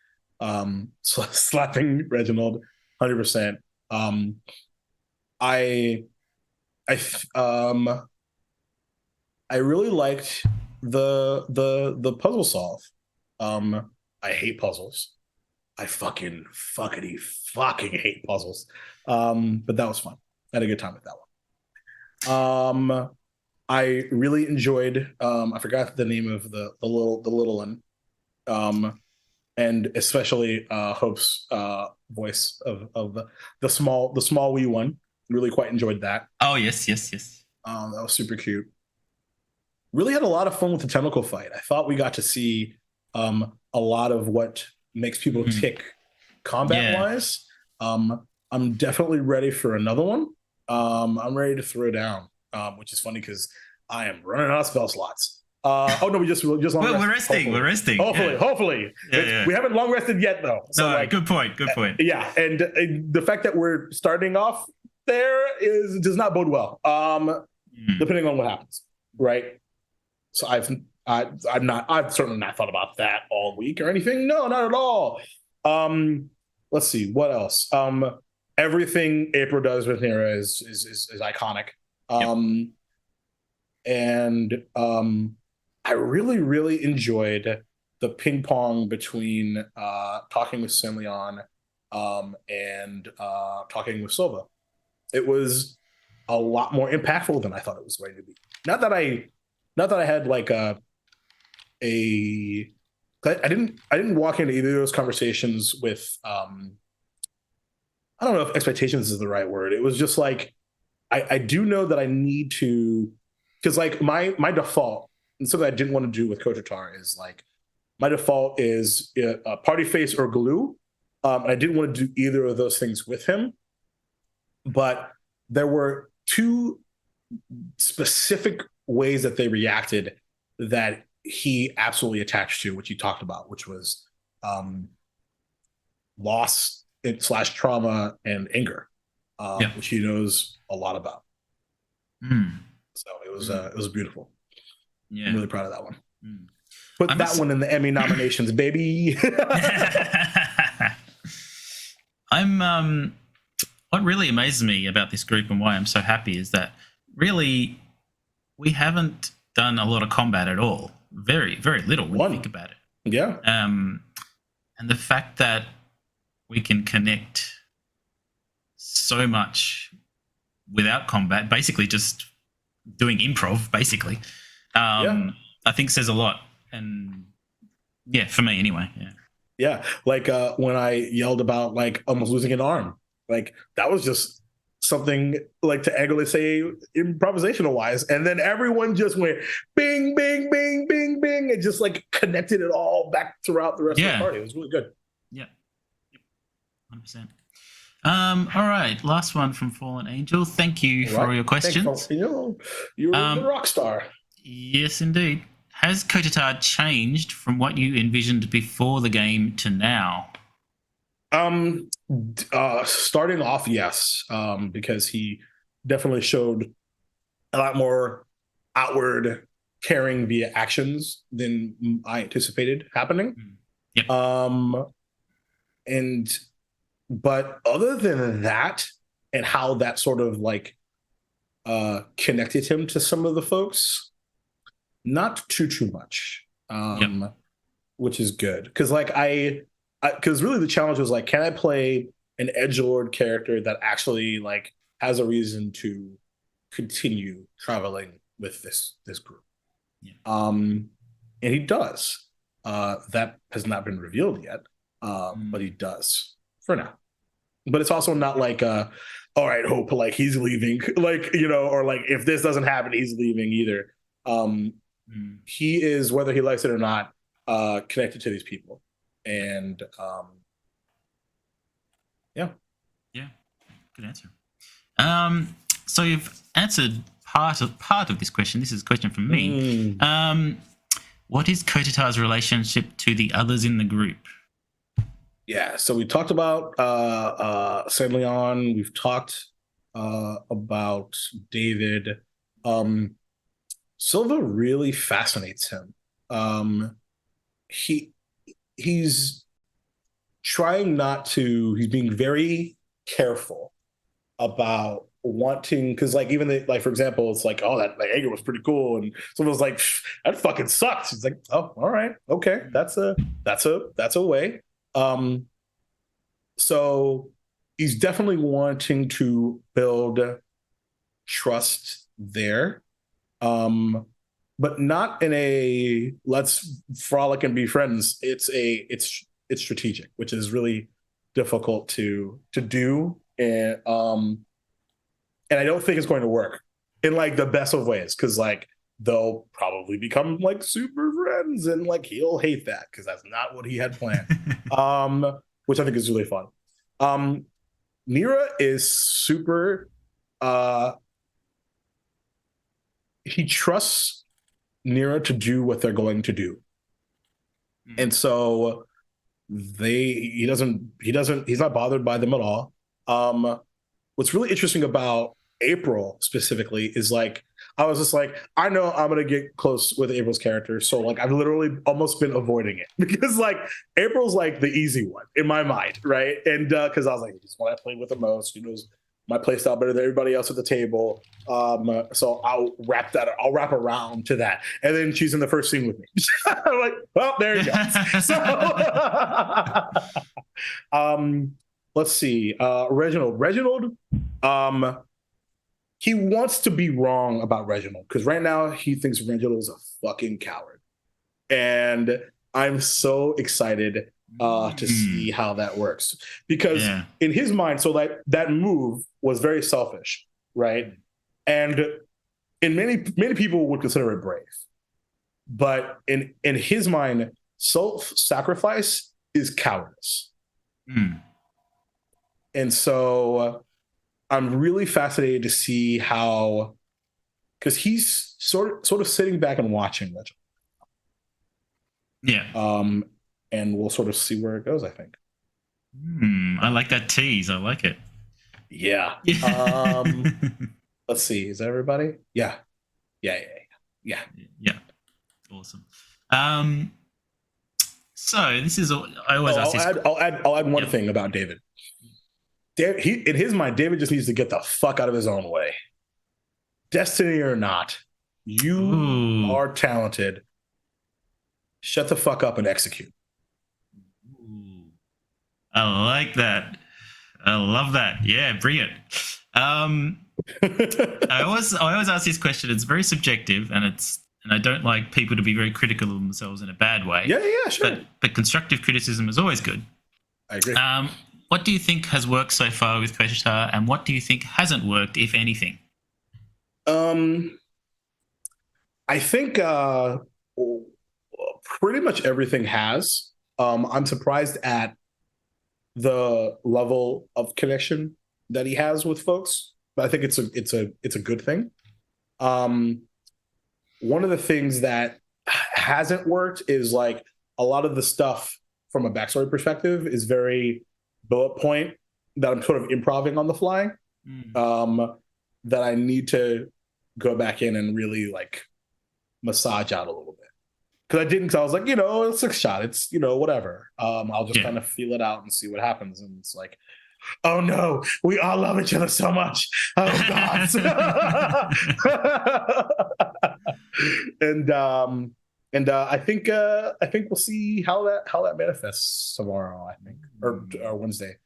Slapping Reginald, 100%. I really liked the puzzle solve. I hate puzzles. I fucking hate puzzles. But that was fun. I had a good time with that one. I really enjoyed. I forgot the name of the little one, and especially Hope's voice of the small wee one. Really quite enjoyed that. Oh yes. That was super cute. Really had a lot of fun with the tentacle fight. I thought we got to see a lot of what makes people tick combat wise. I'm definitely ready for another one. I'm ready to throw down, which is funny because I am running out of spell slots. Oh no, we just we're resting. We're resting. Hopefully. Yeah. We haven't long rested yet though. So no, good point. Yeah, and the fact that we're starting off there does not bode well. Depending on what happens, right? So I've certainly not thought about that all week or anything. No, not at all. Let's see what else. Everything April does with Nira is iconic. And I really enjoyed the ping pong between talking with San Leon and talking with Silva. It was a lot more impactful than I thought it was going to be. Not that I had like I didn't walk into either of those conversations with I don't know if expectations is the right word. It was just like I do know that I need to, because like my default, and something I didn't want to do with Kotatar is like my default is party face or glue. I didn't want to do either of those things with him, but there were two specific ways that they reacted that he absolutely attached to, which you talked about, which was loss / trauma and anger, which he knows a lot about. So it was beautiful. I'm really proud of that one. Put that one in the Emmy nominations, baby. What really amazes me about this group and why I'm so happy is that really we haven't done a lot of combat at all. Very, very little when you think about it. Yeah. And the fact that we can connect so much without combat, basically just doing improv, basically, I think says a lot. And yeah, for me anyway. Yeah. Like when I yelled about like almost losing an arm, like that was just something like to angrily say improvisational wise. And then everyone just went bing, bing, bing, bing, bing. And just like connected it all back throughout the rest of the party. It was really good. Yeah. 100%. All right. Last one from Fallen Angel. Thank you for your questions. Thanks, you're the rock star. Yes, indeed. Has Kotatar changed from what you envisioned before the game to now? Starting off, yes, because he definitely showed a lot more outward caring via actions than I anticipated happening. But other than that, and how that sort of like connected him to some of the folks, not too much, which is good. Because like because really the challenge was like, can I play an edgelord character that actually like has a reason to continue traveling with this group? And he does. That has not been revealed yet, but he does for now. but it's also not like all right, Hope, like he's leaving, like, or like if this doesn't happen, he's leaving either. He is, whether he likes it or not, connected to these people, and yeah, good answer. So you've answered part of this question. This is a question from me. What is Kotatar's relationship to the others in the group? Yeah, so we talked about San Leon. We've talked about David. Silva really fascinates him. He's trying not to. He's being very careful about wanting, because like even like for example, it's like, oh, that like anger was pretty cool, and someone's like, that fucking sucks. He's like, oh, all right, okay, that's a way. So he's definitely wanting to build trust there, but not in a let's frolic and be friends. It's strategic, which is really difficult to do, and I don't think it's going to work in like the best of ways, because like they'll probably become like super friends, and like he'll hate that because that's not what he had planned. Which I think is really fun. Nira is super. He trusts Nira to do what they're going to do, and so he's not bothered by them at all. What's really interesting about April specifically is like, I was just like, I know I'm gonna get close with April's character, so like I've literally almost been avoiding it because like April's like the easy one in my mind, right? And because I was like, he's one I played with the most, he knows my playstyle better than everybody else at the table, so I'll wrap around to that, and then she's in the first scene with me. I'm like, well, there you go. So, let's see, Reginald. He wants to be wrong about Reginald because right now he thinks Reginald is a fucking coward. And I'm so excited to see how that works. Because in his mind, so like that move was very selfish, right? And in many people would consider it brave. But in his mind, self-sacrifice is cowardice. And so I'm really fascinated to see how, because he's sort of sitting back and watching Reginald. Yeah. And we'll sort of see where it goes, I think. I like that tease. I like it. Yeah. Let's see. Is that everybody? Yeah. Awesome. So this is. I always ask this. I'll add one thing about David. In his mind, David just needs to get the fuck out of his own way. Destiny or not, you are talented. Shut the fuck up and execute. I like that. I love that. Yeah, brilliant. I always ask this question. It's very subjective, and I don't like people to be very critical of themselves in a bad way. Yeah, sure. But constructive criticism is always good. I agree. What do you think has worked so far with Kotatar, and what do you think hasn't worked, if anything? I think pretty much everything has. I'm surprised at the level of connection that he has with folks, but I think it's a good thing. One of the things that hasn't worked is like a lot of the stuff from a backstory perspective is very bullet point that I'm sort of improving on the fly, that I need to go back in and really like massage out a little bit. Because I was like, it's a shot. It's, whatever. I'll just kind of feel it out and see what happens. And it's like, oh no, we all love each other so much. Oh God. And I think we'll see how that manifests tomorrow, I think, or Wednesday,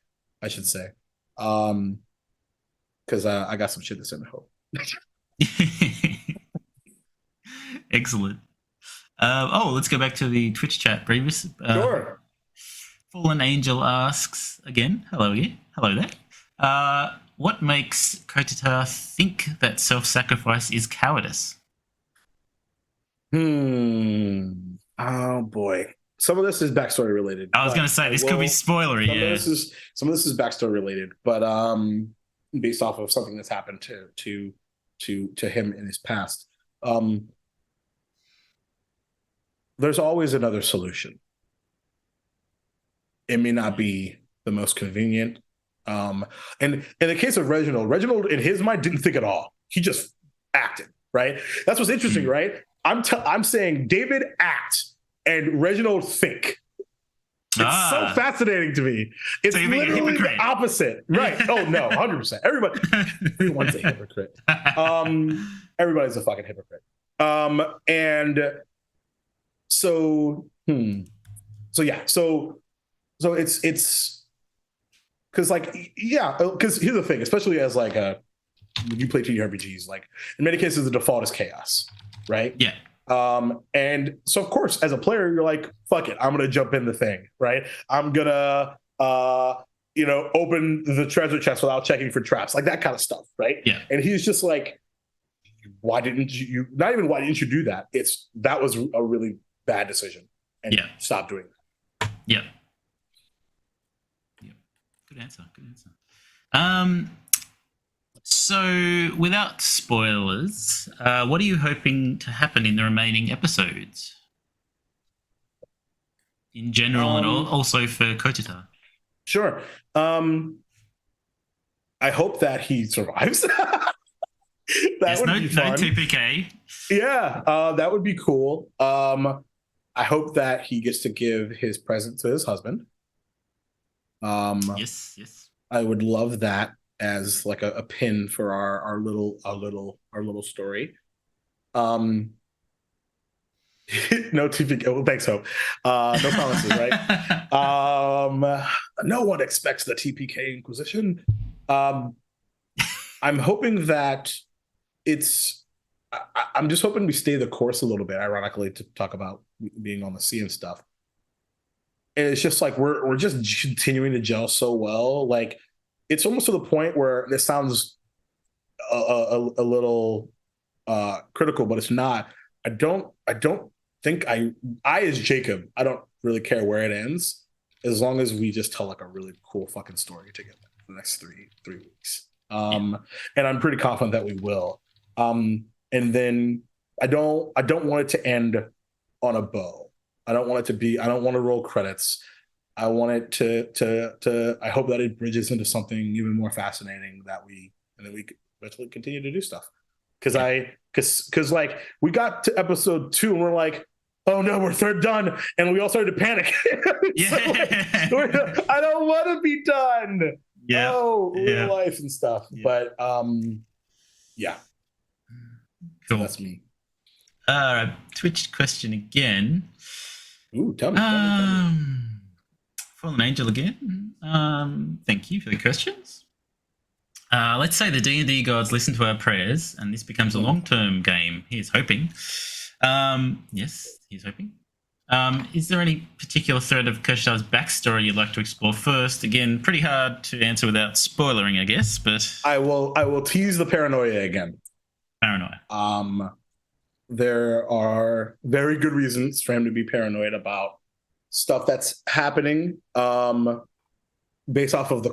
I should say, because I got some shit to send home. Excellent. Let's go back to the Twitch chat previous. Sure. Fallen Angel asks again. Hello again. Hello there. What makes Kotita think that self-sacrifice is cowardice? Oh boy. Some of this is backstory related. I was going to say this could be spoilery. Some of this is backstory related, but based off of something that's happened to him in his past. There's always another solution. It may not be the most convenient. And in the case of Reginald in his mind didn't think at all. He just acted, right? That's what's interesting, right? I'm saying David act and Reginald think. It's so fascinating to me. It's so literally the opposite. Right. Oh, no, 100%. Everyone's a hypocrite. Everybody's a fucking hypocrite. And so it's because because here's the thing, especially as like when you play TTRPGs, like in many cases the default is chaos, right? Yeah. And so of course as a player you're like, fuck it, I'm gonna jump in the thing, right? I'm gonna open the treasure chest without checking for traps, like that kind of stuff, right? Yeah. And he's just like, why didn't you do that? That was a really bad decision, and stop doing that. Yeah. Good answer. So, without spoilers, what are you hoping to happen in the remaining episodes? In general, and also for Kotita. Sure. I hope that he survives. There's no TPK. Yeah, that would be cool. I hope that he gets to give his present to his husband. Yes. I would love that as like a pin for our little story. No TPK. Well, thanks, Hope. No promises, right? No one expects the TPK Inquisition. I'm hoping that I'm just hoping we stay the course a little bit, ironically, to talk about being on the sea and stuff. And it's just like we're just continuing to gel so well. Like it's almost to the point where this sounds a little critical, but it's not. I don't think I as Jacob, I don't really care where it ends, as long as we just tell like a really cool fucking story together for the next three weeks. And I'm pretty confident that we will. And then I don't want it to end on a bow. I don't want to roll credits. I want it to I hope that it bridges into something even more fascinating and then we eventually continue to do stuff. Cause like we got to episode 2 and we're like, oh no, we're done. And we all started to panic. I don't want to be done. Yeah. Real life and stuff. Yeah. But yeah. Cool. So that's me. Twitch question again. Ooh, tell me. Fallen Angel again. Thank you for the questions. Let's say the D&D gods listen to our prayers and this becomes a long-term game. Here's hoping. Yes, he's hoping. Is there any particular thread of Kotita's backstory you'd like to explore first? Again, pretty hard to answer without spoiling, I guess, but I will tease the paranoia again. Paranoia. There are very good reasons for him to be paranoid about stuff that's happening, based off of the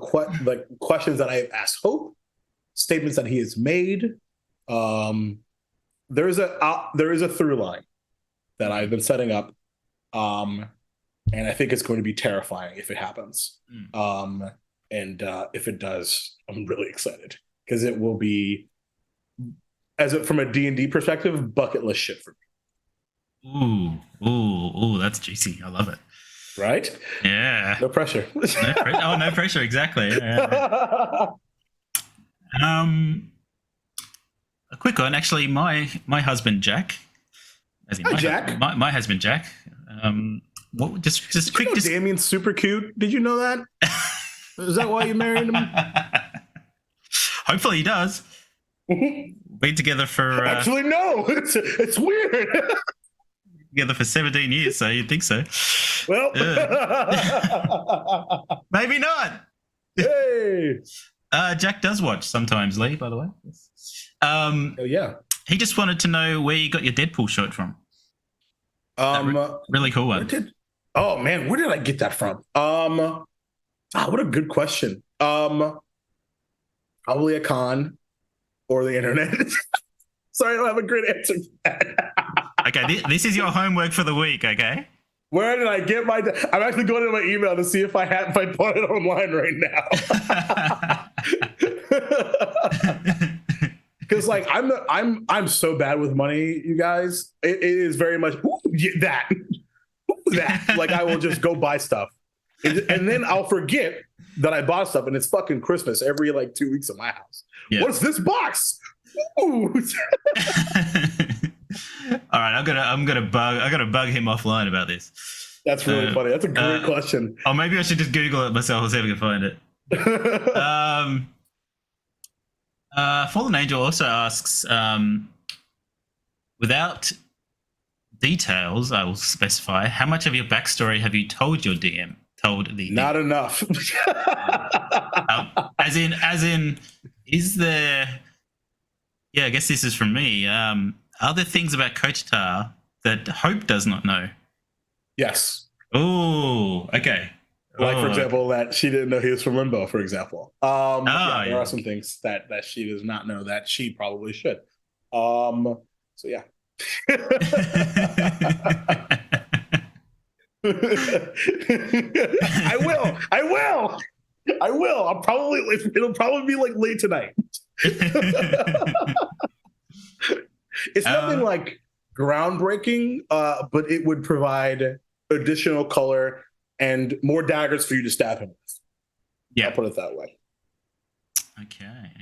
questions that I have asked Hope, statements that he has made. There is a through line that I've been setting up, and I think it's going to be terrifying if it happens. And if it does, I'm really excited because it will be, from a D&D perspective, bucket list shit for me. Ooh, that's juicy. I love it. Right? Yeah. No pressure. No pressure. Exactly. Yeah. A quick one, actually. My husband Jack. Jack. My husband Jack. What? Just quick. Damien's super cute. Did you know that? Is that why you married him? Hopefully he does. Been together for actually no. It's weird. Together for 17 years, so you'd think so. Well, maybe not. Hey. Jack does watch sometimes, Lee, by the way. Oh yeah. He just wanted to know where you got your Deadpool shirt from. Really cool one. Oh man, where did I get that from? What a good question. Probably a con or the internet. Sorry, I don't have a great answer for that. Okay, this is your homework for the week, okay? Where did I get my? I'm actually going to my email to see if I bought it online right now. Because like I'm so bad with money, you guys. It is very much that. Like I will just go buy stuff, and then I'll forget that I bought stuff, and it's fucking Christmas every like 2 weeks at my house. Yeah. What's this box? Ooh. All right, I'm gonna bug him offline about this. That's really funny. That's a great question. Or maybe I should just Google it myself and see if I can find it. Fallen Angel also asks, without details, I will specify, how much of your backstory have you told your DM? Not enough. As in, is there? Yeah, I guess this is from me. Are there things about Kotatar that Hope does not know? Yes. Oh, okay. Like, for example, that she didn't know he was from Limbo, for example. Yeah, there are some things that she does not know that she probably should. So, yeah. I will. It'll probably be like late tonight. It's nothing like groundbreaking, but it would provide additional color and more daggers for you to stab him with. Yeah, I'll put it that way. Okay.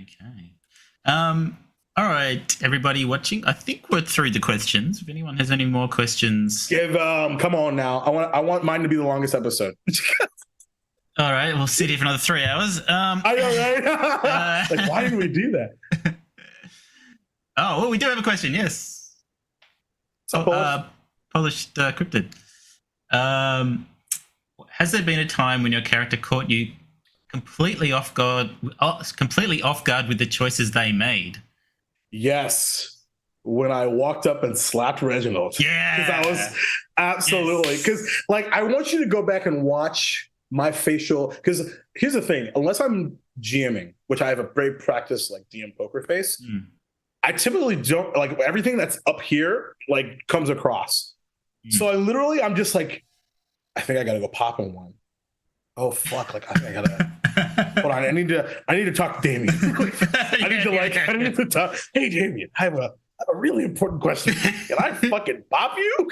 All right, everybody watching. I think we're through the questions. If anyone has any more questions, come on now. I want mine to be the longest episode. All right, we'll sit here for another 3 hours. I know, right? Like, why did we do that? Oh, well, we do have a question. Yes. Polished cryptid. Has there been a time when your character caught you completely off guard with the choices they made? Yes. When I walked up and slapped Reginald. Yeah. Because I was absolutely. Because, like, I want you to go back and watch my facial. Because here's the thing. Unless I'm GMing, which I have a very practiced, like, DM poker face, I typically don't, like, everything that's up here, like, comes across. So I'm just like, I think I gotta go pop in one. Oh fuck! Like I think I gotta. Hold on, I need to talk to Damien. I need to talk. Hey Damien, I have a really important question. Can I fucking pop you?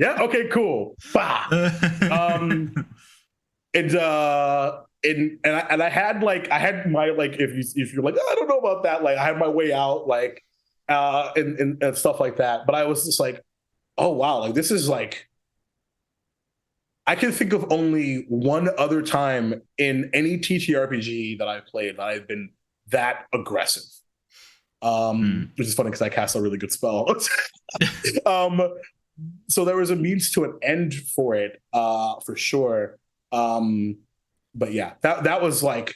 Yeah. Okay. Cool. And I had my like if you're like, oh, I don't know about that, like I had my way out, like and stuff like that. But I was just like, oh wow, like this is like. I can think of only one other time in any TTRPG that I've played that I've been that aggressive. Which is funny because I cast a really good spell. So there was a means to an end for it, for sure. But yeah, that was like,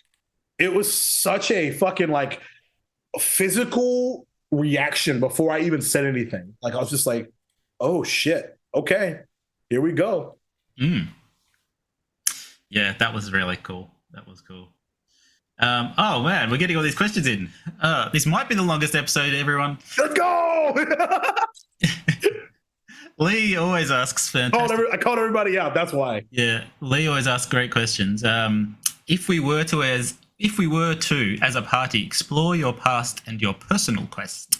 it was such a fucking like physical reaction before I even said anything. Like I was just like, oh shit, okay, here we go. Yeah, that was really cool. That was cool. Oh man, we're getting all these questions in. This might be the longest episode, everyone. Let's go. Lee always asks fantastic. I called everybody out. That's why. Yeah, Lee always asks great questions. If we were to, as a party, explore your past and your personal quest,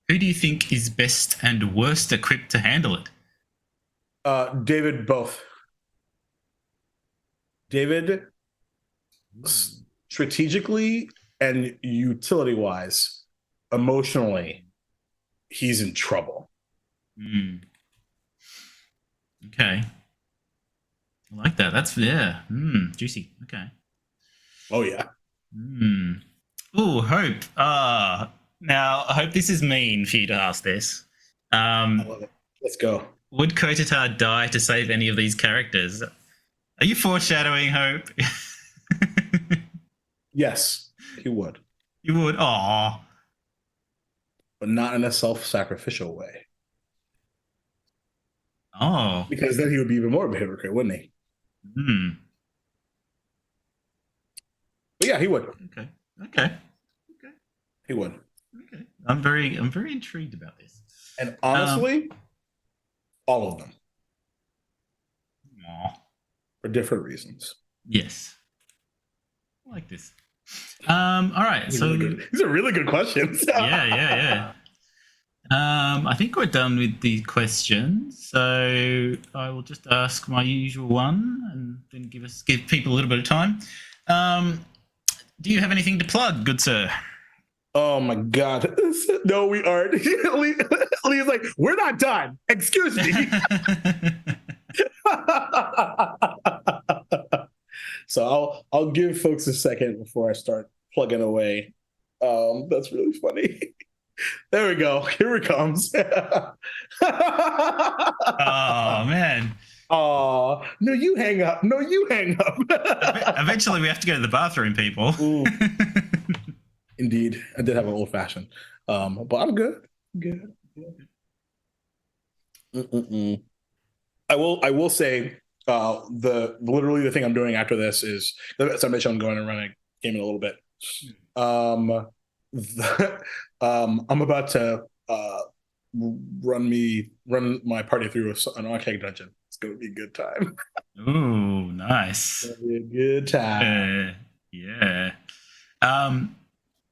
who do you think is best and worst equipped to handle it? David, both. David, strategically and utility-wise, emotionally, he's in trouble. Okay. I like that. That's, yeah. Juicy. Okay. Oh, yeah. Oh, Hope. Now, I hope this is mean for you to ask this. I love it. Let's go. Would Kotatar die to save any of these characters? Are you foreshadowing, Hope? Yes, he would, You would? Aw. but not in a self-sacrificial way. Oh. Because then he would be even more of a hypocrite, wouldn't he? Hmm. But yeah, he would. Okay. Okay. He would. Okay. I'm very intrigued about this. And honestly, all of them. Aw. For different reasons. Yes. I like this. All right. These are really good questions. yeah. I think we're done with the questions, so I will just ask my usual one, and then give people a little bit of time. Do you have anything to plug, good sir? Oh my God! No, we aren't. Lee is like, we're not done. Excuse me. So I'll give folks a second before I start plugging away. That's really funny. There we go. Here it comes. Oh man. Oh, no, you hang up. No, you hang up. Eventually we have to go to the bathroom, people. Indeed. I did have an old fashioned. But I'm good. Good. I will say literally the thing I'm doing after this is, as I mentioned, I'm going to run a game in a little bit. I'm about to run my party through an arcade dungeon. It's going to be a good time. Ooh, nice. It's going to be a good time. Yeah.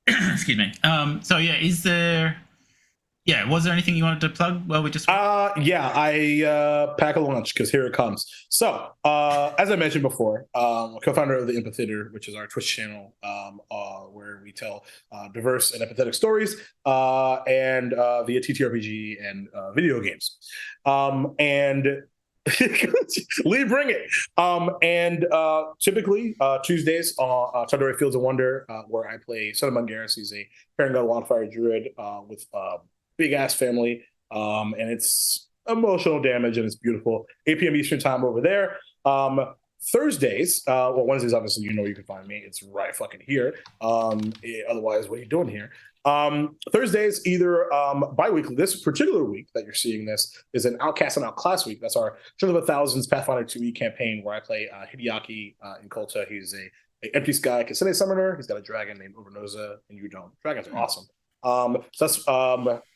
Excuse me. So yeah, was there anything you wanted to plug? Well, we just I pack a lunch because here it comes. So as I mentioned before, co-founder of the Empatheater, which is our Twitch channel, where we tell diverse and empathetic stories, and via TTRPG and video games, and Lee, bring it. And typically Tuesdays on Tandori Fields of Wonder, where I play Son of Mungaris. He's a Paragon Wildfire Druid with big ass family, and it's emotional damage and it's beautiful. 8 p.m. Eastern time over there. Thursdays, Wednesdays, obviously, you can find me. It's right fucking here. Otherwise, what are you doing here? Thursdays, either bi-weekly. This particular week that you're seeing this is an Outcast and Outclass week. That's our Children of the Thousands Pathfinder 2e campaign where I play Hideaki in Kolta. He's a Empty Sky Kasene summoner. He's got a dragon named Overnoza, and you don't. Dragons are awesome. So that's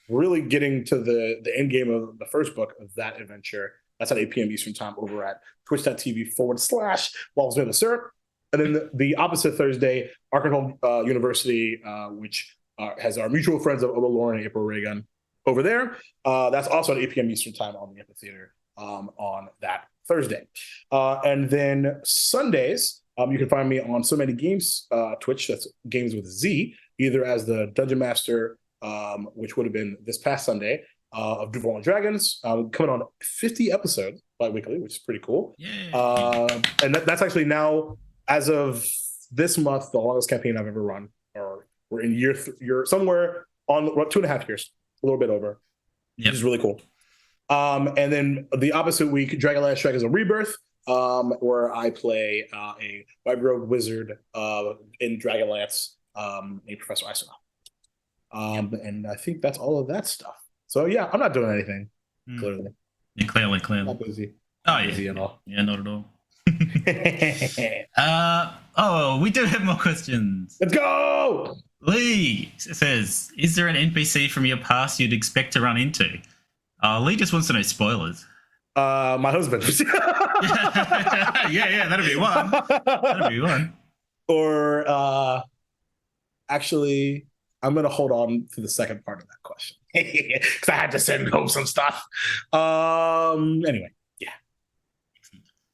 really getting to the end game of the first book of that adventure. That's at 8 p.m. Eastern time over at twitch.tv/Waffles Made of Syrup. And then the opposite Thursday, Arkansas University, which has our mutual friends of Ola Lauren and April Reagan over there. That's also at 8 p.m. Eastern time on the Empatheater on that Thursday. And then Sundays, you can find me on So Many Games Twitch. That's Games with Z, either as the Dungeon Master, which would have been this past Sunday, of Duval Damien, coming on 50 episodes bi-weekly, which is pretty cool. Yeah. And that's actually now, as of this month, the longest campaign I've ever run. Or we're in year somewhere on 2.5 years, a little bit over, which is really cool. And then the opposite week, Dragonlance Strike is a Rebirth, where I play a white rogue wizard in Dragonlance, named Professor Isonoff. And I think that's all of that stuff. So yeah, I'm not doing anything. Clearly. Yeah, clearly. Not busy. Not busy at all. Yeah, not at all. We do have more questions. Let's go. Lee says, "Is there an NPC from your past you'd expect to run into?" Lee just wants to know spoilers. My husband. yeah, that'd be one. Or actually, I'm going to hold on to the second part of that question because I had to send home some stuff. Anyway, yeah.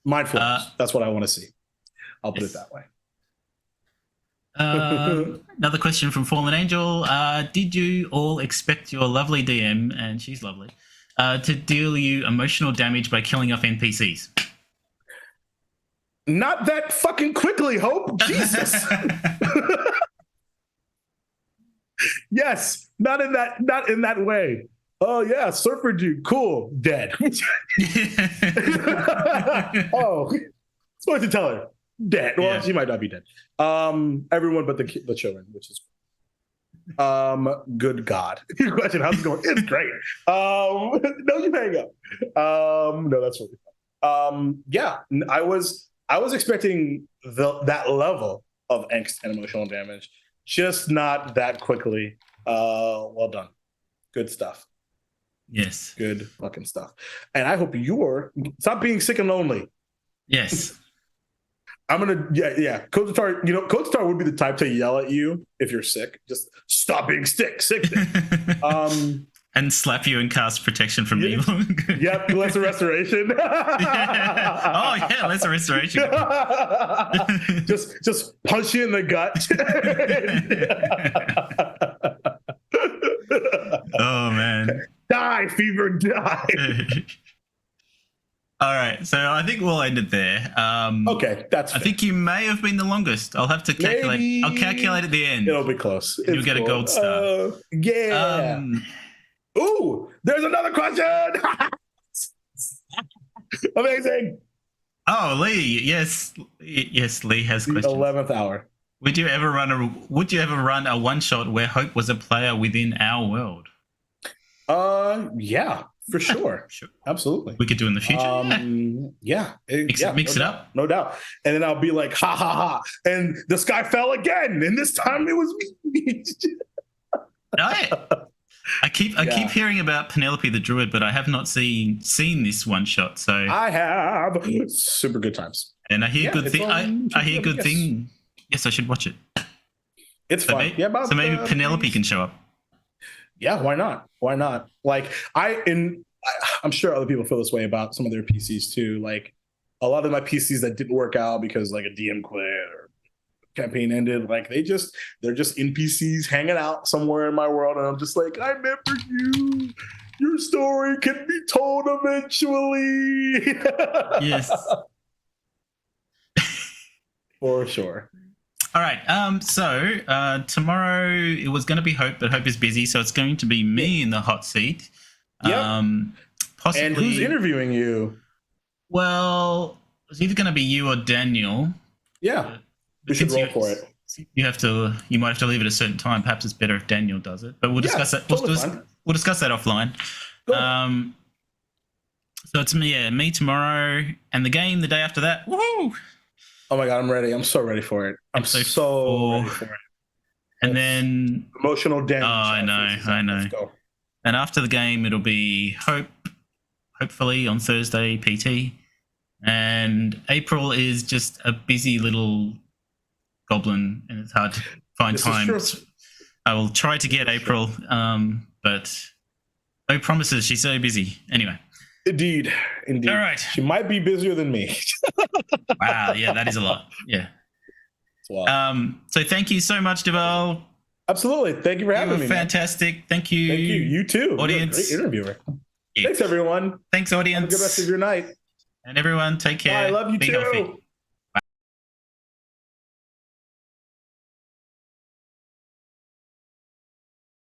Mindfulness. That's what I want to see. I'll put it that way. Another question from Fallen Angel. Did you all expect your lovely DM, and she's lovely, to deal you emotional damage by killing off NPCs? Not that fucking quickly, Hope. Jesus. Yes, not in that way. Oh yeah, surfer dude, cool, dead. Oh, supposed to tell her. dead. Well, Yeah. she might not be dead. Everyone but the children, which is good God. Your question, how's it going? It's great. No, you hang up. No, that's really fun. Yeah, I was expecting that level of angst and emotional damage, just not that quickly. Well done. Good stuff. Yes. Good fucking stuff. And I hope stop being sick and lonely. Yes. I'm gonna Coach Star, Coach Star would be the type to yell at you if you're sick. Just stop being sick. And slap you and cast protection from evil. Yep, lesser restoration. Yeah. Oh yeah, lesser restoration. just punch you in the gut. Oh man. Die, fever, die. All right, so I think we'll end it there. Okay, that's fair. I think you may have been the longest. I'll have to calculate. Maybe. I'll calculate at the end. It'll be close. You'll get a gold star. Yeah. Ooh, there's another question. Amazing. Oh, Lee. Yes, Lee has questions. 11th hour. Would you ever run a one shot where Hope was a player within our world? Yeah, for sure. Sure. Absolutely. We could do in the future. Mix it up. No doubt. And then I'll be like, ha ha ha. And the sky fell again. And this time it was me. I keep hearing about Penelope the Druid, but I have not seen this one shot. So I have super good times. And I hear good thing. I hear good thing. Yes, I should watch it. It's fun. So maybe Penelope can show up. Yeah, why not? Why not? Like I'm sure other people feel this way about some of their PCs too. Like a lot of my PCs that didn't work out because like a DM quit or campaign ended, like they're just NPCs hanging out somewhere in my world, and I'm just like, I remember you. Your story can be told eventually. Yes. For sure. All right. So tomorrow it was going to be Hope, but Hope is busy, so it's going to be me in the hot seat. Yep. Possibly. And who's interviewing you? Well, it's either going to be you or Daniel. Yeah. We should roll for it. You might have to leave at a certain time. Perhaps it's better if Daniel does it, but we'll discuss that. Totally We'll discuss that offline. Cool. So it's me tomorrow, and the game the day after that. Woohoo! Oh my God, I'm ready. I'm so ready for it. I'm so ready for it. And then emotional damage. Oh, I know. Let's go. And after the game, it'll be hopefully on Thursday, PT. And April is just a busy little goblin, and it's hard to find time. I will try to get April, but no promises. She's so busy. Anyway. Indeed. All right. She might be busier than me. Wow. Yeah, that is a lot. Yeah. So thank you so much, Duval. Absolutely. Thank you for having me. Fantastic. Thank you. Thank you. You too. Audience. You're a great interviewer. Yeah. Thanks, everyone. Thanks, audience. Have a good rest of your night. And everyone, take care. Bye. I love you Be too. healthy.